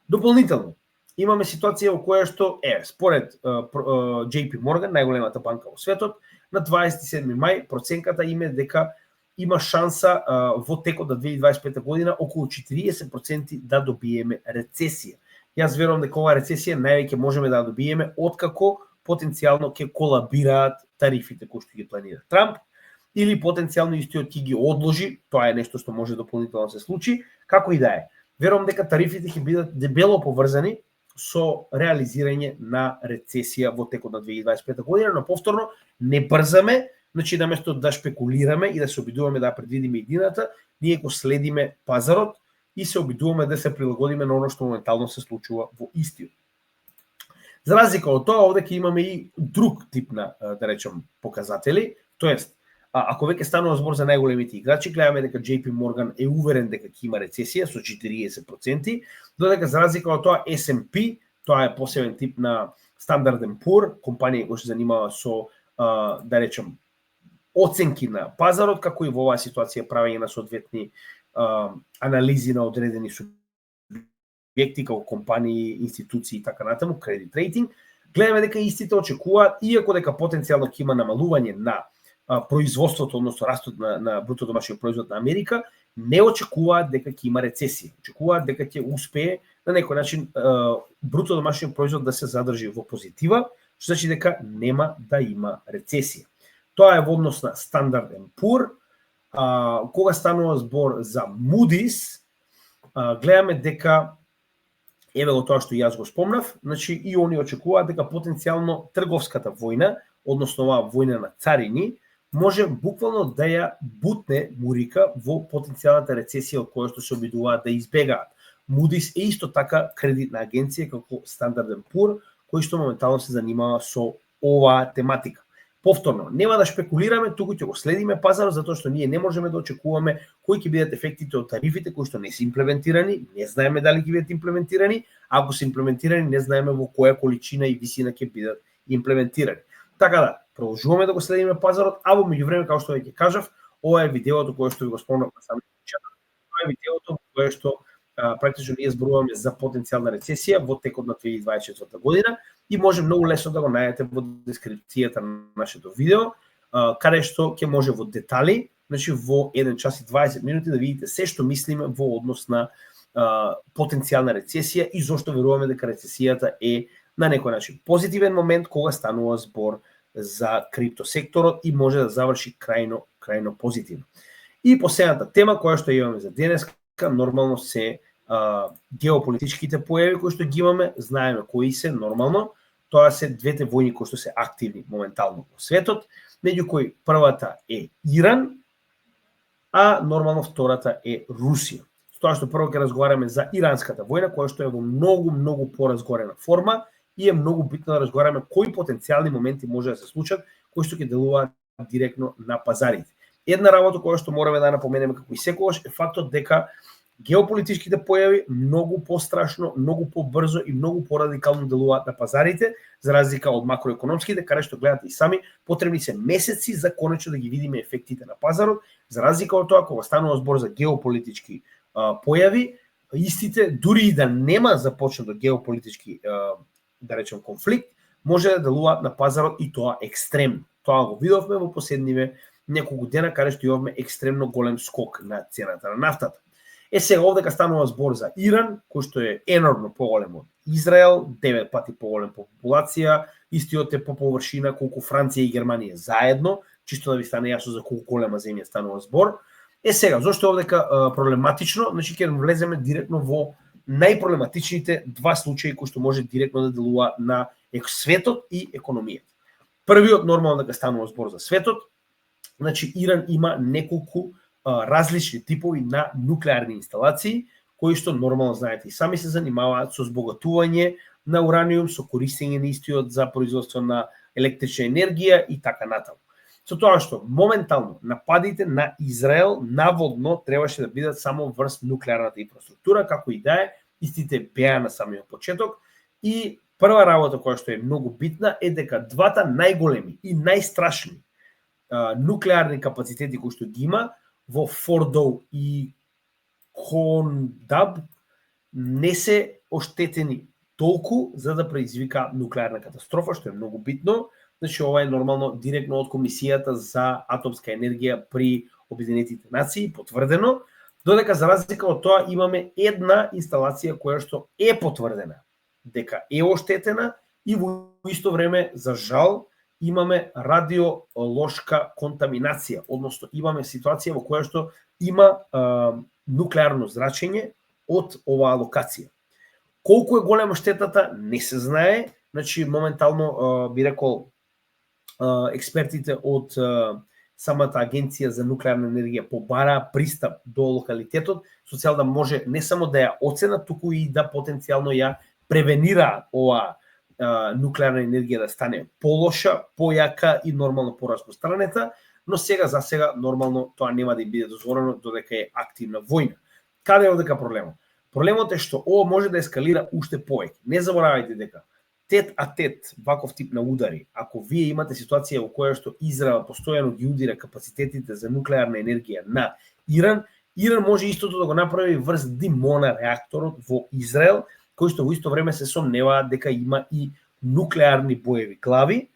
Дополнително, имаме ситуација во која што според JP Morgan, најголемата банка во светот, на 27 мај проценката им е дека има шанса во текот на 2025 година околу 40% да добиеме рецесија. Јас верувам дека оваа рецесија највеќе можеме да добиеме откако потенцијално ќе колабираат тарифите кои што ги планира Трамп или потенцијално истиот ќе ги одложи, тоа е нешто што може дополнително се случи, како и да е. Верувам дека тарифите ќе бидат дебело поврзани со реализирање на рецесија во текот на 2025 година, но повторно не брзаме, значи наместо да шпекулираме и да се обидуваме да предвидиме идината, ние го следиме пазарот и се обидуваме да се прилагодиме на оно што моментално се случува во истиот. За разлика од тоа, овде ќе имаме и друг тип на, да речем, показатели, тоест, ако веќе станува збор за најголемите играчи, гледаме дека JP Morgan е уверен дека ќе има рецесија со 40%, додека за разлика од тоа S&P, тоа е посебен тип на Standard & Poor, компанија која се занимава со, да речем, оценки на пазарот, како и во оваа ситуација правење на соодветни анализи на одредени субјекти, како компании, институции и така натаму, кредит рейтинг, гледаме дека истите очекуваат, иако дека потенцијално ќе има намалување на производството, односно растот на бруто домашен производ на Америка, не очекуваат дека ќе има рецесија. Очекуваат дека ќе успее на некој начин бруто домашен производ да се задржи во позитива, што значи дека нема да има рецесија. Тоа е во однос на Standard & Poor. Кога станува збор за Moody's, гледаме дека еве го тоа што јас го спомнав, значи и они очекуваат дека потенцијално трговската војна, односно оваа војна на царини, може буквално да ја бутне Мурика во потенцијалната рецесија од која што се обидуваат да избегаат. Moody's е исто така кредитна агенција како Standard & Poor, кој што моментално се занимава со оваа тематика. Повторно, нема да шпекулираме, туку ќе го следиме пазарот, затоа што ние не можеме да очекуваме кои ќе бидат ефектите од тарифите кои што не се имплементирани, не знаеме дали ќе бидат имплементирани, ако се имплементирани, не знаеме во која количина и висина ќе бидат имплементирани. Така да, продолжуваме да го следиме пазарот, а во меѓувреме, како што веќе кажав, ова е видеото кое што ви го спомнав на самиот почеток. Ова е видеото кое што практично ние зборуваме за потенцијална рецесија во текот на 2024 година и може многу лесно да го најдете во дескрипцијата на нашето видео, каде што ќе може во детали значи во 1 час и 20 минути да видите се што мислиме во однос на потенцијална рецесија и зошто веруваме дека рецесијата е на некој начин позитивен момент кога станува збор за криптосекторот и може да заврши крајно позитивно. И последната тема која што имаме за денеска, нормално се геополитичките појави кои што ги имаме, знаеме кои се нормално, тоа се двете војни кои што се активни моментално во светот, меѓу кои првата е Иран, а нормално втората е Русија. Тоа што прво ќе разговараме за иранската војна, која што е во многу поразгорена форма и е многу битно да разговараме кои потенцијални моменти може да се случат, кои што ќе делуваат директно на пазарите. Една работа која што мораме да напоменеме како и секогаш е фактот дека геополитичките појави многу пострашно, многу побрзо и многу порадикално делуваат на пазарите, за разлика од макроекономските, каде што гледате и сами, потребни се месеци за конечно да ги видиме ефектите на пазарот, за разлика од тоа кога станува збор за геополитички појави, истите дури и да нема започнато геополитички да речем конфликт, може да делуваат на пазарот и тоа екстремно. Тоа го видовме во последниве неколку дена каде што имавме екстремно голем скок на цената на нафтата. Сега овдека станува збор за Иран, кој што е енормно поголем од Израел, 9 пати поголем по популација, истиот е по површина колку Франција и Германија заедно, чисто да ви стане јасно за колку голема земја станува збор. Сега, зошто овдека проблематично? Значи ќе влеземе директно во најпроблематичните два случаи кои што може директно да делува на светот и економијата. Првиот нормално дека станува збор за светот, значи Иран има неколку различни типови на нуклеарни инсталации, кои што нормално знаете и сами се занимаваат со збогатување на ураниум, со користење на истиот за производство на електрична енергија и така натаму. Со тоа што моментално нападите на Израел наводно требаше да бидат само врз нуклеарната инфраструктура, како и да е, истите беа на самиот почеток. И прва работа која што е многу битна е дека двата најголеми и најстрашни нуклеарни капацитети кои што ги има во Фордо и Кондаб не се оштетени толку за да предизвика нуклеарна катастрофа, што е многу битно. Значи, ова е нормално директно од Комисијата за атомска енергија при Обединетите нации, потврдено, додека за разлика од тоа имаме една инсталација која што е потврдена дека е оштетена и во исто време, за жал, имаме радиолошка контаминација, односно имаме ситуација во која што има нуклеарно зрачење од оваа локација. Колку е голема штетата не се знае, значи моментално би рекол експертите од самата агенција за нуклеарна енергија побара пристап до локалитетот со цел да може не само да ја оценат, туку и да потенцијално ја превенира оваа нуклеарна енергија да стане полоша, појака и нормално пораспространета, но за сега нормално тоа нема да им биде дозволено додека е активна војна. Каде е овдека проблемот? Проблемот е што ова може да ескалира уште повеќе. Не заборавајте дека тет ваков тип на удари, ако вие имате ситуација во која што Израел постојано ги удира капацитетите за нуклеарна енергија на Иран, Иран може истото да го направи врз Димона реакторот во Израел, кој што во исто време се сомневаат дека има и нуклеарни боеви глави.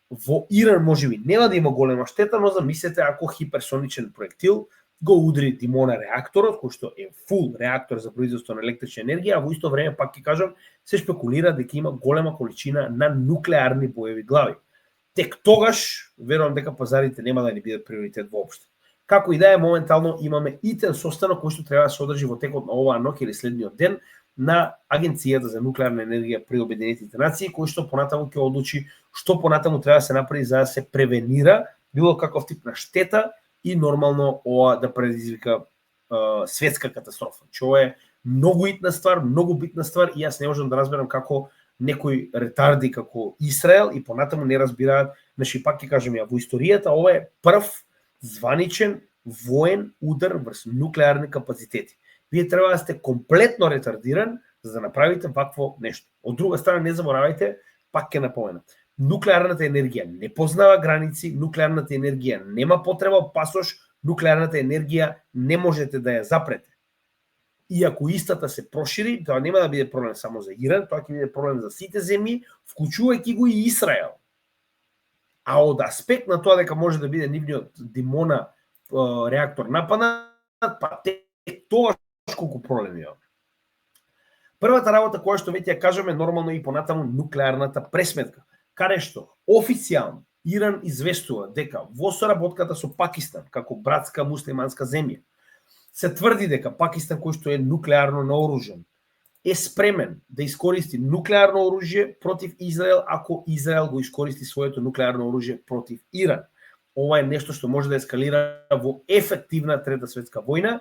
Во Иран можеби нема да има голема штета, но замислете ако хиперсоничен проектил го удри Димона реакторот, кој што е фул реактор за производство на електрична енергија, а во исто време, пак ќе кажам, се шпекулира дека има голема количина на нуклеарни боеви глави. Тек тогаш, верувам дека пазарите нема да ни бидат приоритет воопшто. Како и да е, моментално имаме итен состанок кој што треба да се одржи во текот на оваа ноќ или следниот ден на Агенцијата за нуклеарна енергија при Обединетите нации, кој што понатаму ќе одлучи што понатаму треба да се направи за да се превенира било каков тип на штета и нормално ова да предизвика светска катастрофа. Че ова е многу итна ствар, многу битна ствар и јас не можам да разберам како некои ретарди како Израел и понатаму не разбираат, значи пак ќе кажам ја, во историјата ова е прв званичен воен удар врз нуклеарни капацитети. Вие треба да сте комплетно ретардиран за да направите вакво нешто. Од друга страна не заборавајте, пак ќе напоменам, нуклеарната енергија не познава граници, нуклеарната енергија нема потреба од пасош, нуклеарната енергија не можете да ја запрете. И ако истата се прошири, тоа нема да биде проблем само за Иран, тоа ќе биде проблем за сите земји, вклучувајќи го и Израел. А од аспект на тоа дека може да биде нивниот Димона реактор нападнат, па тоа колку проблеми има. Првата работа која што веќе ја кажаме нормално и понатаму нуклеарната пресметка, каде што официјално Иран известува дека во соработката со Пакистан како братска муслиманска земја се тврди дека Пакистан, кој што е нуклеарно наоружен, е спремен да искористи нуклеарно оружје против Израел ако Израел го искористи своето нуклеарно оружје против Иран. Ова е нешто што може да ескалира во ефективна трета светска војна.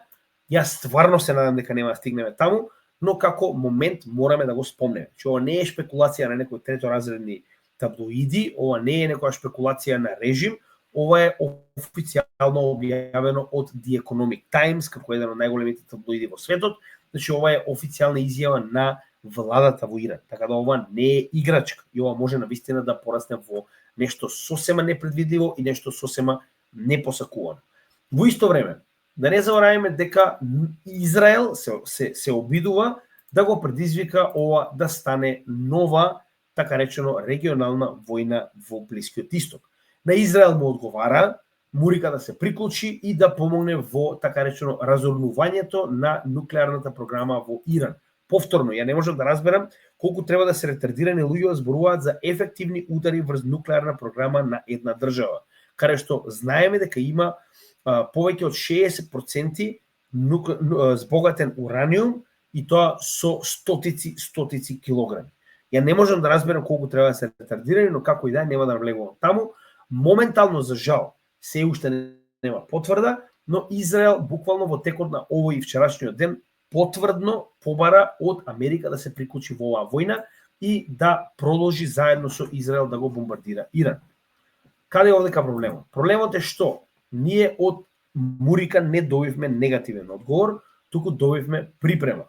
Јас стварно се надам дека нема да стигнеме таму, но како момент мораме да го спомнеме. Че ова не е шпекулација на некои треторазредни таблоиди, ова не е некоја шпекулација на режим, ова е официјално објавено од The Economic Times, како еден од најголемите таблоиди во светот. Значи, ова е официјална изјава на владата во Иран. Така да ова не е играчка и ова може навистина да порасне во нешто сосема непредвидливо и нешто сосема непосакувано. Во исто време, да не забораваме дека Израел се обидува да го предизвика ова да стане нова, така речено, регионална војна во Блискиот Исток. На Израел му одговара Мурика да се приклучи и да помогне во, така речено, разорнувањето на нуклеарната програма во Иран. Повторно, ја не можам да разберам колку треба да се ретардирани луѓе зборуваат за ефективни удари врз нуклеарна програма на една држава, каде што знаеме дека има повеќе од 60% збогатен ураниум и тоа со стотици килограми. Ја не можам да разберам колку треба да се ретардирани, но како и да нема да влегувам таму. Моментално, за жал, се уште нема потврда, но Израел буквално во текот на овој и вчерашниот ден потврдно побара од Америка да се приклучи во оваа војна и да продолжи заедно со Израел да го бомбардира Иран. Каде е овдека проблемот? Проблемот е што ние од Мурика не добивме негативен одговор, туку добивме припрема.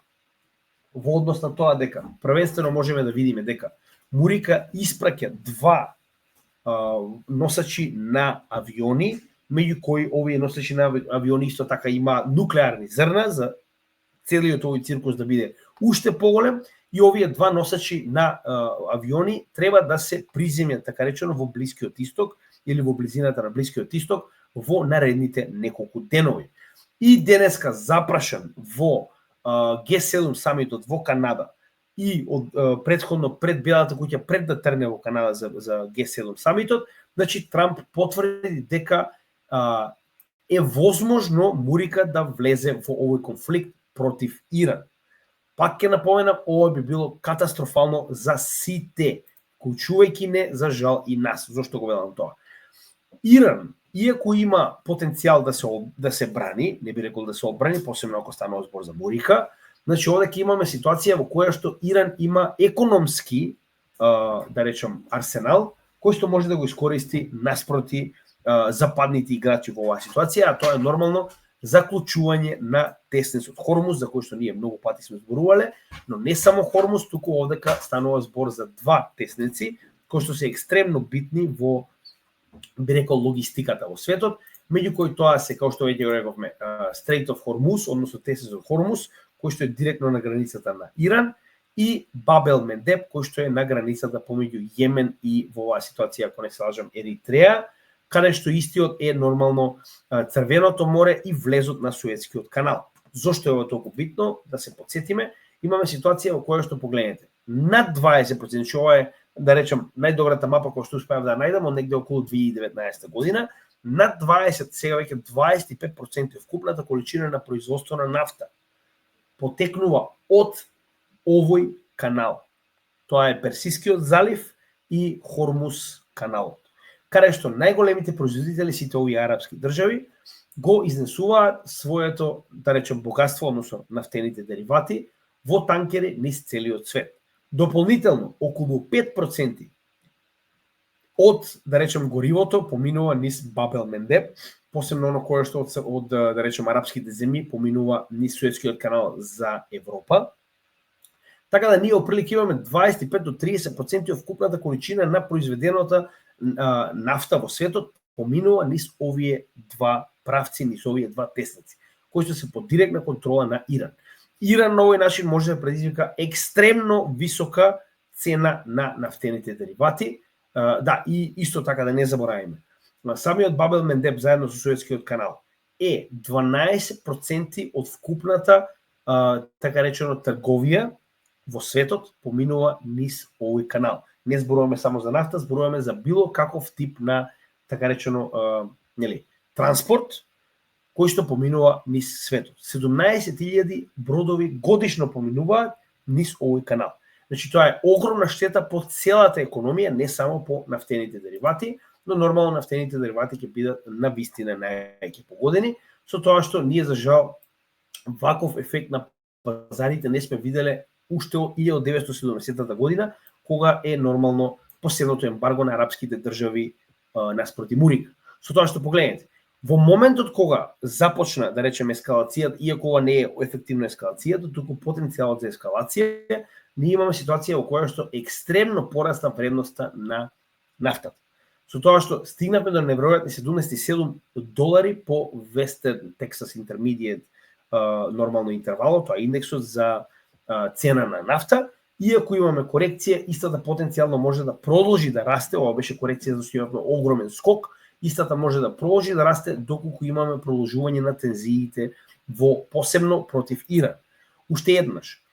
Во однос на тоа дека првенствено можеме да видиме дека Мурика испраќа 2 носачи на авиони, меѓу кои овие носачи на авиони исто така има нуклеарни зрна за целиот овој циркус да биде уште поголем, и овие 2 носачи на авиони треба да се приземјат, така речено, во Блискиот Исток или во близината на Блискиот Исток во наредните неколку денови. И денеска запрашан во Г7 самитот во Канада и од претходно пред Белата куќа, пред да тргне во Канада за Г7 самитот, значи Трамп потврди дека е возможно Мурика да влезе во овој конфликт против Иран. Пак ќе напоменам, ова би било катастрофално за сите, вклучувајќи не за жал и нас. Зошто го велам тоа? Иран, иако има потенцијал да се брани, не би рекол да се одбрани, посебно ако станува збор за Мурика, значи овде имаме ситуација во која што Иран има економски, да речем, арсенал, кој што може да го искористи наспроти западните играчи во оваа ситуација, а тоа е нормално заклучување на тесницот Хормуз, за кој што ние многу пати сме зборувале, но не само Хормуз, туку овдека станува збор за 2 тесници, кои што се екстремно битни во, би рекол, логистиката во светот, меѓу кои тоа се, како што веќе го рековме, Strait of Hormuz, односно тесницот Хормуз, кој што е директно на границата на Иран, и Бабел Мендеб, кој што е на границата помеѓу Јемен и во оваа ситуација, ако не се лажам, Еритреја, каде што истиот е нормално Црвеното море и влезот на Суетскиот канал. Зошто е ова толку битно? Да се подсетиме, имаме ситуација во која што погледнете. Над 20%, ова е, да речем, најдобрата мапа која што успеав да најдам од негде околу 2019 година, над 20, сега веќе 25% вкупната количина на производство на нафта потекнува од овој канал. Тоа е Персискиот залив и Хормуз каналот, каде што најголемите производители, сите овие арапски држави, го изнесуваат своето, да речем, богатство, односно нафтените деривати, во танкери низ целиот свет. Дополнително, околу 5% од, да речем, горивото поминува низ Бабел Мендеб, посебно оно кое што од, да речем, арапските земји поминува низ Суетскиот канал за Европа. Така да ние оприлike имаме 25 до 30% од вкупната количина на произведената нафта во светот поминува низ овие 2 правци, низ овие 2 тесници, кои што се под директна контрола на Иран. Иран на овој начин може да предизвика екстремно висока цена на нафтените деривати. Да, и исто така да не забораваме. Самиот Бабел Мендеб заедно со Суетскиот канал е 12% од вкупната така речено трговија во светот поминува низ овој канал. Не зборуваме само за нафта, зборуваме за било каков тип на така речено транспорт кој што поминува низ светот. 17.000 бродови годишно поминуваат низ овој канал. Значи тоа е огромна штета по целата економија, не само по нафтените деривати, но нормално нафтените деривати ќе бидат на вистина најаќе погодени, со тоа што ние за жал ваков ефект на пазарите не сме виделе уште од 1970 година, кога е нормално последното ембарго на арапските држави наспроти Мурик. Со тоа што погледнете, во моментот кога започна, да речеме, ескалацијата, иако ова не е ефективна ескалацијата, туку потенцијалот за ескалација, ние имаме ситуација во која што екстремно порасна вредноста на нафтата. Со тоа што стигнавме до неверојатни $77 по Western Texas Intermediate нормално интервало, тоа е индексот за цена на нафта, иако имаме корекција, истата потенцијално може да продолжи да расте, ова беше корекција за имавме огромен скок, истата може да продолжи да расте доколку имаме продолжување на тензиите во посебно против Иран. Уште еднаш,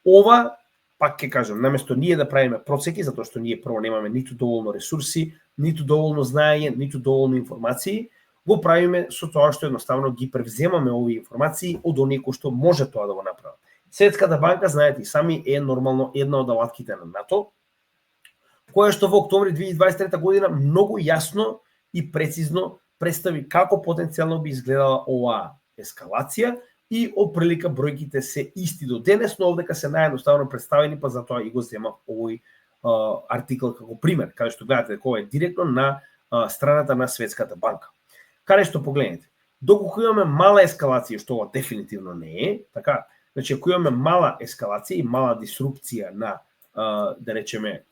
ова, пак ќе кажам, наместо ние да правиме процеки, затоа што ние прво немаме ниту доволно ресурси, ниту доволно знаење, ниту доволно информации, го правиме со тоа што едноставно ги превземаме овие информации од оние кои што може тоа да го направат. Светската банка, знаете и сами, е нормално една од алатките на НАТО, која што во октомври 2023 година многу јасно и прецизно представи како потенцијално би изгледала оваа ескалација и оприлика бројките се исти до денес, но овдека се наједноставно представени, па затоа и го земав овој артикл како пример, каде што гледате дека ова е директно на страната на Светската банка. Каде што погледнете, доколку имаме мала ескалација, што ова дефинитивно не е, така, значи ако имаме мала ескалација и мала дисрупција на да речеме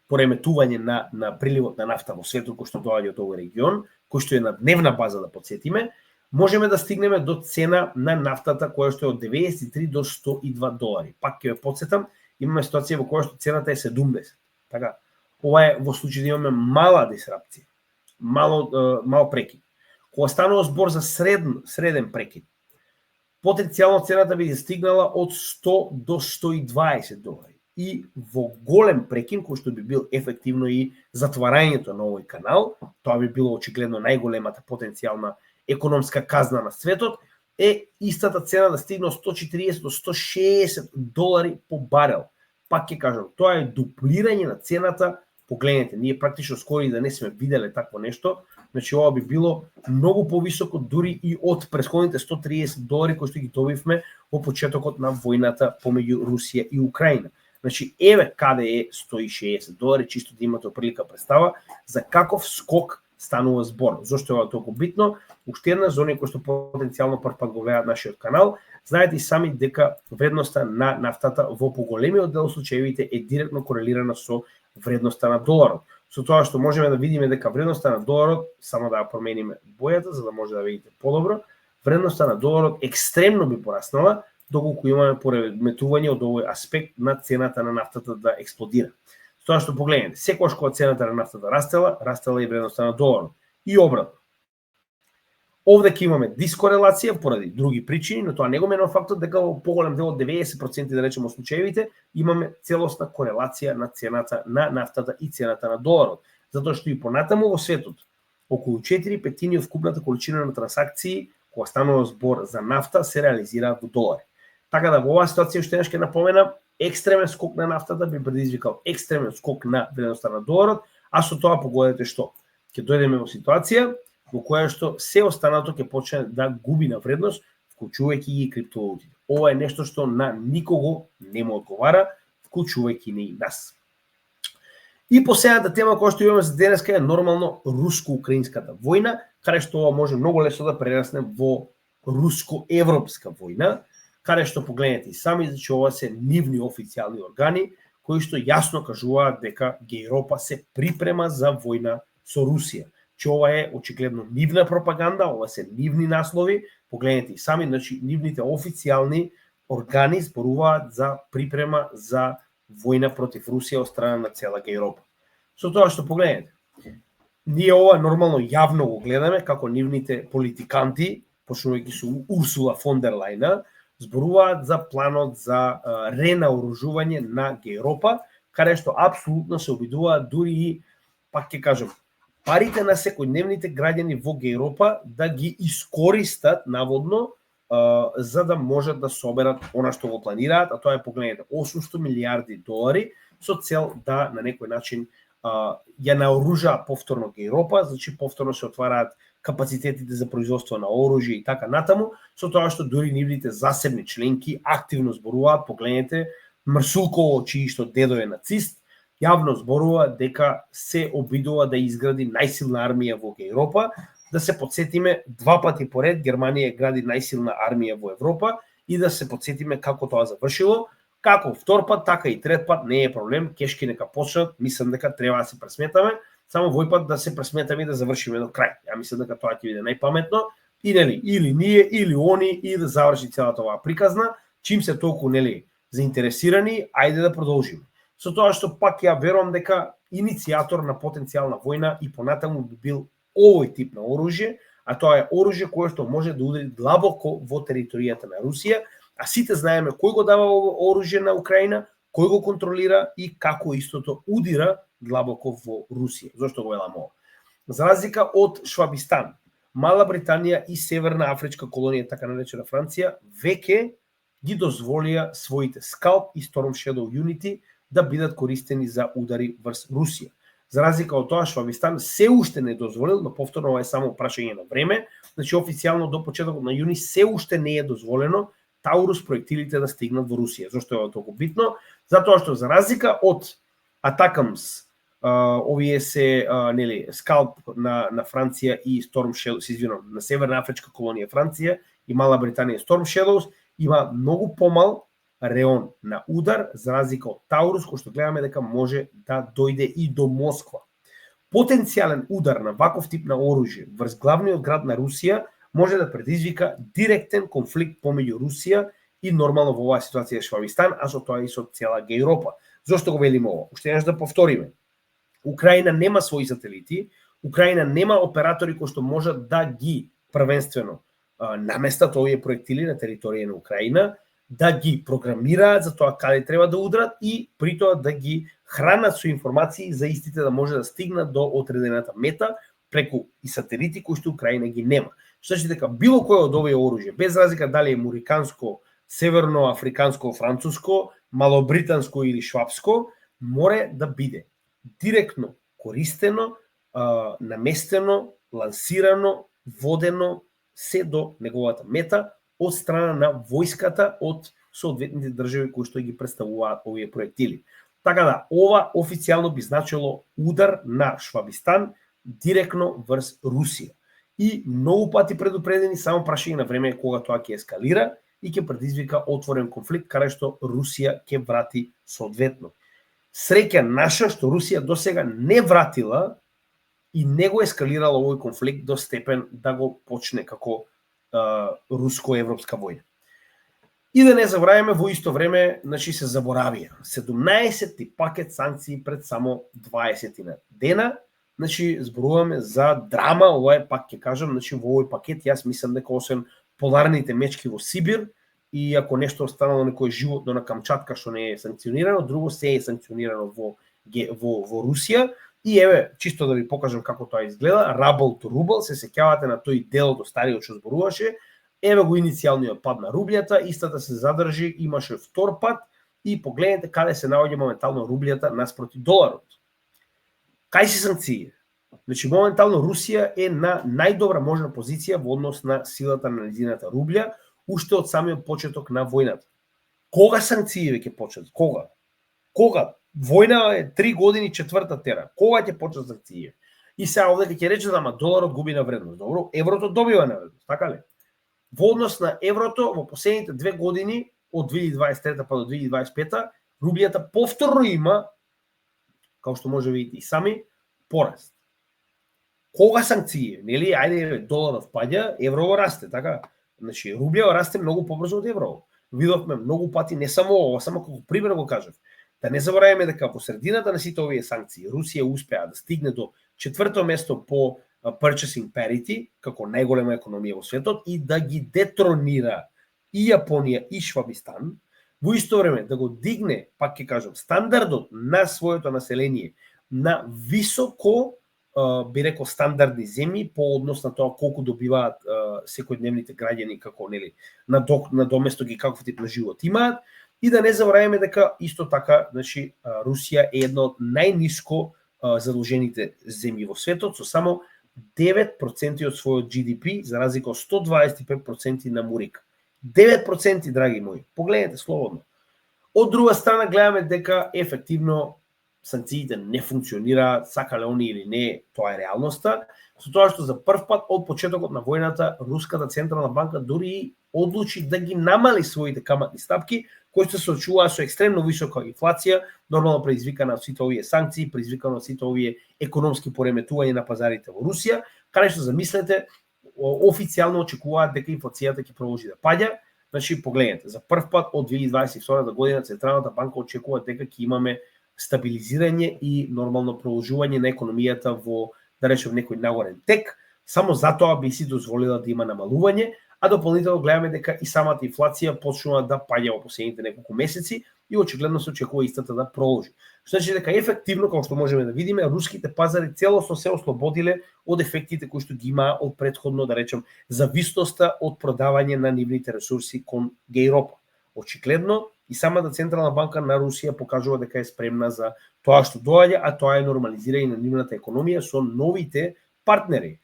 пореметување на приливот на нафта во светот кој што доаѓа од овој регион, кој што е на дневна база да потсетиме, можеме да стигнеме до цена на нафтата која што е од $93 до $102. Пак ќе ве потсетам, имаме ситуација во која што цената е 70. Така, ова е во случај да имаме мала дисрапција, мал прекид. Кога станува збор за среден прекид, потенцијално цената би стигнала од $100 до $120. И во голем прекин, кој што би бил ефективно и затварањето на овој канал, тоа би било очигледно најголемата потенцијална економска казна на светот, е истата цена да стигне од $140 до $160 по барел. Пак ќе кажам, тоа е дуплирање на цената. Погледнете, ние практично скоро и да не сме виделе такво нешто, значи ова би било многу повисоко дури и од претходните $130 кои што ги добивме во почетокот на војната помеѓу Русија и Украина. Значи, еве каде е $160, чисто да имате прилика представа за каков скок станува збор. Зошто е ова толку битно? Уште една за оние кои што потенцијално прв пат го гледаат нашиот канал, знаете и сами дека вредноста на нафтата во поголемиот дел случаевите е директно корелирана со вредноста на доларот. Со тоа што можеме да видиме дека вредноста на доларот, само да ја промениме бојата за да може да видите подобро, вредноста на доларот екстремно би пораснала доколку имаме пореметување од овој аспект на цената на нафтата да експлодира. Со тоа што погледнете, секогаш кога цената на нафтата растела и вредноста на доларот. И обратно. Овде ќе имаме дискорелација поради други причини, но тоа не го менува фактот дека во поголем дел од 90% да речеме случаевите имаме целосна корелација на цената на нафтата и цената на доларот, затоа што и понатаму во светот околу 4/5 од вкупната количина на трансакции кога станува збор за нафта се реализираат во долари. Така да во оваа ситуација уште еднаш ќе напоменам, екстремен скок на нафтата би предизвикал екстремен скок на вредноста на доларот, а со тоа погодете што ќе дојдеме во ситуација во која што се останато ќе почне да губи на вредност, вклучувајќи и криптовалутите. Ова е нешто што на никого не му одговара, вклучувајќи и нас. И последната тема која што имаме за денеска е нормално руско-украинската војна, каде што ова може многу лесно да прерасне во руско-европска војна, каде што погледнете и сами, значи ова се нивни официјални органи кои што јасно кажуваат дека Европа се припрема за војна со Русија. Че ова е очигледно нивна пропаганда, ова се нивни наслови, погледнете и сами, значи нивните официјални органи зборуваат за припрема за војна против Русија од страна на цела Европа. Со тоа што погледнете, Ние ова нормално јавно го гледаме како нивните политиканти, почнувајќи со Урсула фон дер Лајна, зборуваат за планот за ренаоружување на Европа, каде што апсолутно се обидуваат дури и, пак ќе кажам, парите на секојдневните граѓани во Европа да ги искористат наводно за да можат да соберат она што го планираат, а тоа е, погледнете, 800 милиарди долари со цел да на некој начин ја наоружа повторно Европа, значи повторно се отвараат капацитетите за производство на оружје и така натаму, со тоа што дури нивните засебни членки активно зборуваат, погледнете, Мрсулково, чиј што дедо е нацист, јавно зборува дека се обидува да изгради најсилна армија во Европа. Да се подсетиме, 2 пати поред Германија гради најсилна армија во Европа и да се подсетиме како тоа завршило. Како втор пат, така и трет пат, не е проблем, кешки нека почнат, мислам дека треба да се пресметаме, само вој пат да се пресметаме и да завршиме до крај. Ја мислам дека тоа ќе биде најпаметно, и нели, или ние, или они, и да заврши целата оваа приказна, чим се толку, нели, заинтересирани, ајде да продолжиме. Со тоа што пак ја верувам дека иницијатор на потенцијална војна и понатаму би бил овој тип на оружје, а тоа е оружје кое што може да удари длабоко во територијата на Русија, а сите знаеме кој го дава оружје на Украина, кој го контролира и како истото удира длабоко во Русија. Зошто го велам ова? За разлика од Швабистан, Мала Британија и Северна Афричка колонија, така наречена Франција, веќе ги дозволија своите Scalp и Storm Shadow Unity да бидат користени за удари врз Русија. За разлика од тоа, Швабистан се уште не дозволил, но повторно ова е само прашање на време, значи официјално до почетокот на јуни се уште не е дозволено Таурус проектилите да стигнат во Русија. Зошто е толку битно? Затоа што за разлика од Атакамс, овие се нели Scalp на Франција и Storm Shadows, на Северна Афричка колонија Франција и Мала Британија Storm Shadows, има многу помал реон на удар, за разлика од Таурус, кој што гледаме дека може да дојде и до Москва. Потенцијален удар на ваков тип на оружје врз главниот град на Русија може да предизвика директен конфликт помеѓу Русија и нормално во оваа ситуација Швабистан, а со тоа и со цела Европа. Зошто го велиме ова? Уште еднаш да повториме. Украина нема своји сателити, Украина нема оператори кои што можат да ги првенствено наместат овие проектили на територија на Украина, да ги програмираат за тоа каде треба да удрат и при тоа да ги хранат со информации за истите да може да стигнат до одредената мета преку и сателити кои што Украина ги нема. Што значи дека било кој од овие оружје, без разлика дали е американско, северноафриканско, француско, малобританско или швабско, море да биде директно користено, наместено, лансирано, водено се до неговата мета од страна на војската од соодветните држави кои што ги представуваат овие проектили. Така да, ова официјално би значило удар на Швабистан директно врз Русија. И многу пати предупредени, само прашање на време кога тоа ќе ескалира и ќе предизвика отворен конфликт каде што Русија ќе врати соодветно. Среќа наша што Русија досега не вратила и не го ескалирала овој конфликт до степен да го почне како руско-европска војна. И да не забравяме, во исто време, значи се заборавија 17 пакет санкции пред само 20 дена. Значи зборуваме за драма, ова е, пак ќе кажам, значи во овој пакет јас мислам дека освен поларните мечки во Сибир и ако нешто останало некој животно на Камчатка што не е санкционирано, друго се е санкционирано во Русија. И еве, чисто да ви покажам како тоа изгледа, Rubble to Ruble, се сеќавате на тој дел од стариот што зборуваше, еве го иницијалниот пад на рублјата, истата се задржи, имаше втор пад и погледнете каде се наоѓа моментално рублјата наспроти доларот. Кај се санкциите? Значи, моментално Русија е на најдобра можна позиција во однос на силата на нејзината рублја, уште од самиот почеток на војната. Кога санкциите ќе почнат? Кога? Војна е 3 години, четврта тера. Кога ќе почнат санкциите? И сега овде ќе рече ама доларот губи на вредност. Добро, еврото добива на вредност, така ли? Во однос на еврото во последните 2 години, од 2023 па до 2025, рублјата повторно има, како што може видите и сами, пораст. Кога санкциите? Нели, ајде, доларот паѓа, евро расте, така? Значи, рублјава расте многу побрзо од евро. Видовме многу пати, не само ова, само како пример го кажав. Да не забораваме дека во средината на сите овие санкции Русија успеа да стигне до четврто место по purchasing parity, како најголема економија во светот, и да ги детронира и Јапонија и Швабистан, во исто време да го дигне, пак ќе кажам, стандардот на своето население на високо, би рекол, стандардни земји по однос на тоа колку добиваат секојдневните граѓани, како нели на доместо ги каков тип на живот имаат, и да не забораваме дека исто така, значи Русија е една од најниско задолжените земји во светот, со само 9% од својот GDP, за разлика од 125% на Мурик. 9%, драги мои, погледнете слободно. Од друга страна, гледаме дека ефективно санкциите не функционираат, сакале они или не, тоа е реалноста, со тоа што за прв пат од почетокот на војната Руската централна банка дури одлучи да ги намали своите каматни стапки, кои се соочуваа со екстремно висока инфлација, нормално предизвикана од сите овие санкции, предизвикана од сите овие економски пореметувања на пазарите во Русија, каде што замислете, официјално очекуваат дека инфлацијата ќе продолжи да паѓа. Значи, погледнете, за прв пат од 2022 година Централната банка очекува дека ќе имаме стабилизирање и нормално продолжување на економијата во, да речем, некој нагорен тек, само затоа би си дозволила да има намалување, а дополнително гледаме дека и самата инфлација почнува да паѓа во последните неколку месеци и очигледно се очекува истата да продолжи. Што значи дека ефективно, како што можеме да видиме, руските пазари целосно се ослободиле од ефектите кои што ги имаа од претходно, да речем, зависноста од продавање на нивните ресурси кон Европа. Очигледно и самата Централна банка на Русија покажува дека е спремна за тоа што доаѓа, а тоа е нормализирање на нивната економија со новите партнери.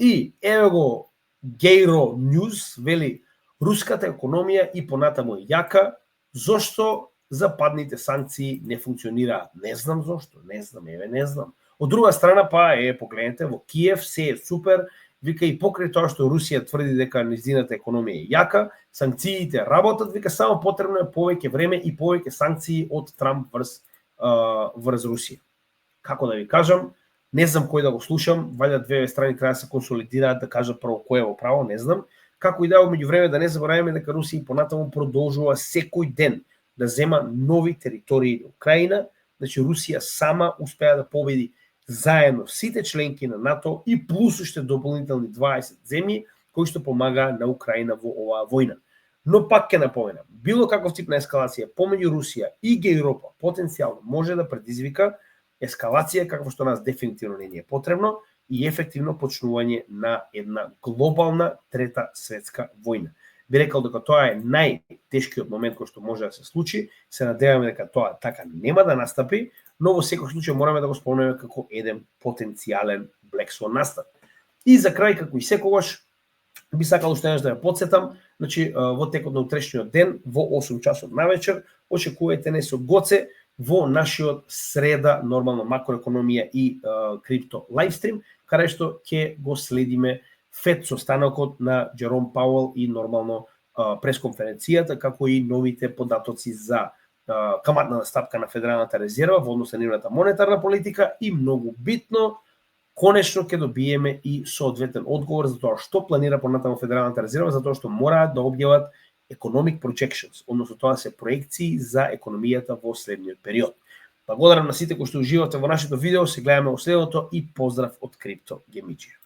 И еве го Гейро News, вели, руската економија и понатаму е јака, зошто западните санкции не функционираат? Не знам зошто, не знам. Од друга страна, погледнете, во Киев се е супер, вика, и покрај тоа што Русија тврди дека нејзината економија е јака, санкциите работат, вика, само потребно е повеќе време и повеќе санкции од Трамп врз Русија. Како да ви кажам, не знам кој да го слушам, валја две страни треба да се консолидираат да кажат прво кој е во право, не знам. Како и да е, меѓу време да не забораваме дека Русија понатаму продолжува секој ден да зема нови територии на Украина. Значи Русија сама успеа да победи заедно сите членки на НАТО и плюс уште дополнителни 20 земји кои што помагаа на Украина во оваа војна. Но пак ќе напоменам, било каков тип на ескалација помеѓу Русија и Европа потенцијално може да предизвика ескалација каква што нас дефинитивно не е потребно и ефективно почнување на една глобална трета светска војна. Би рекал дека тоа е најтешкиот момент кој што може да се случи, се надеваме дека тоа така нема да настапи, но во секој случај мораме да го спомнеме како еден потенцијален Black Swan настап. И за крај, како и секогаш, би сакал уште еднаш да ја потсетам, значи во текот на утрешниот ден во 8 часот навечер очекувајте не со Гоце во нашиот среда нормално макроекономија и крипто лайвстрим, каде што ќе го следиме ФЕД состанокот на Джером Пауел и нормално пресконференцијата, како и новите податоци за каматната стапка на Федералната резерва во однос на нивната монетарна политика и многу битно, конечно ќе добиеме и соодветен одговор за тоа што планира понатаму Федералната резерва, затоа што мораат да објават economic projections, односно тоа се проекции за економијата во следниот период. Благодарам на сите кои што уживате во нашето видео, се гледаме во следното и поздрав од Крипто Гемиџија.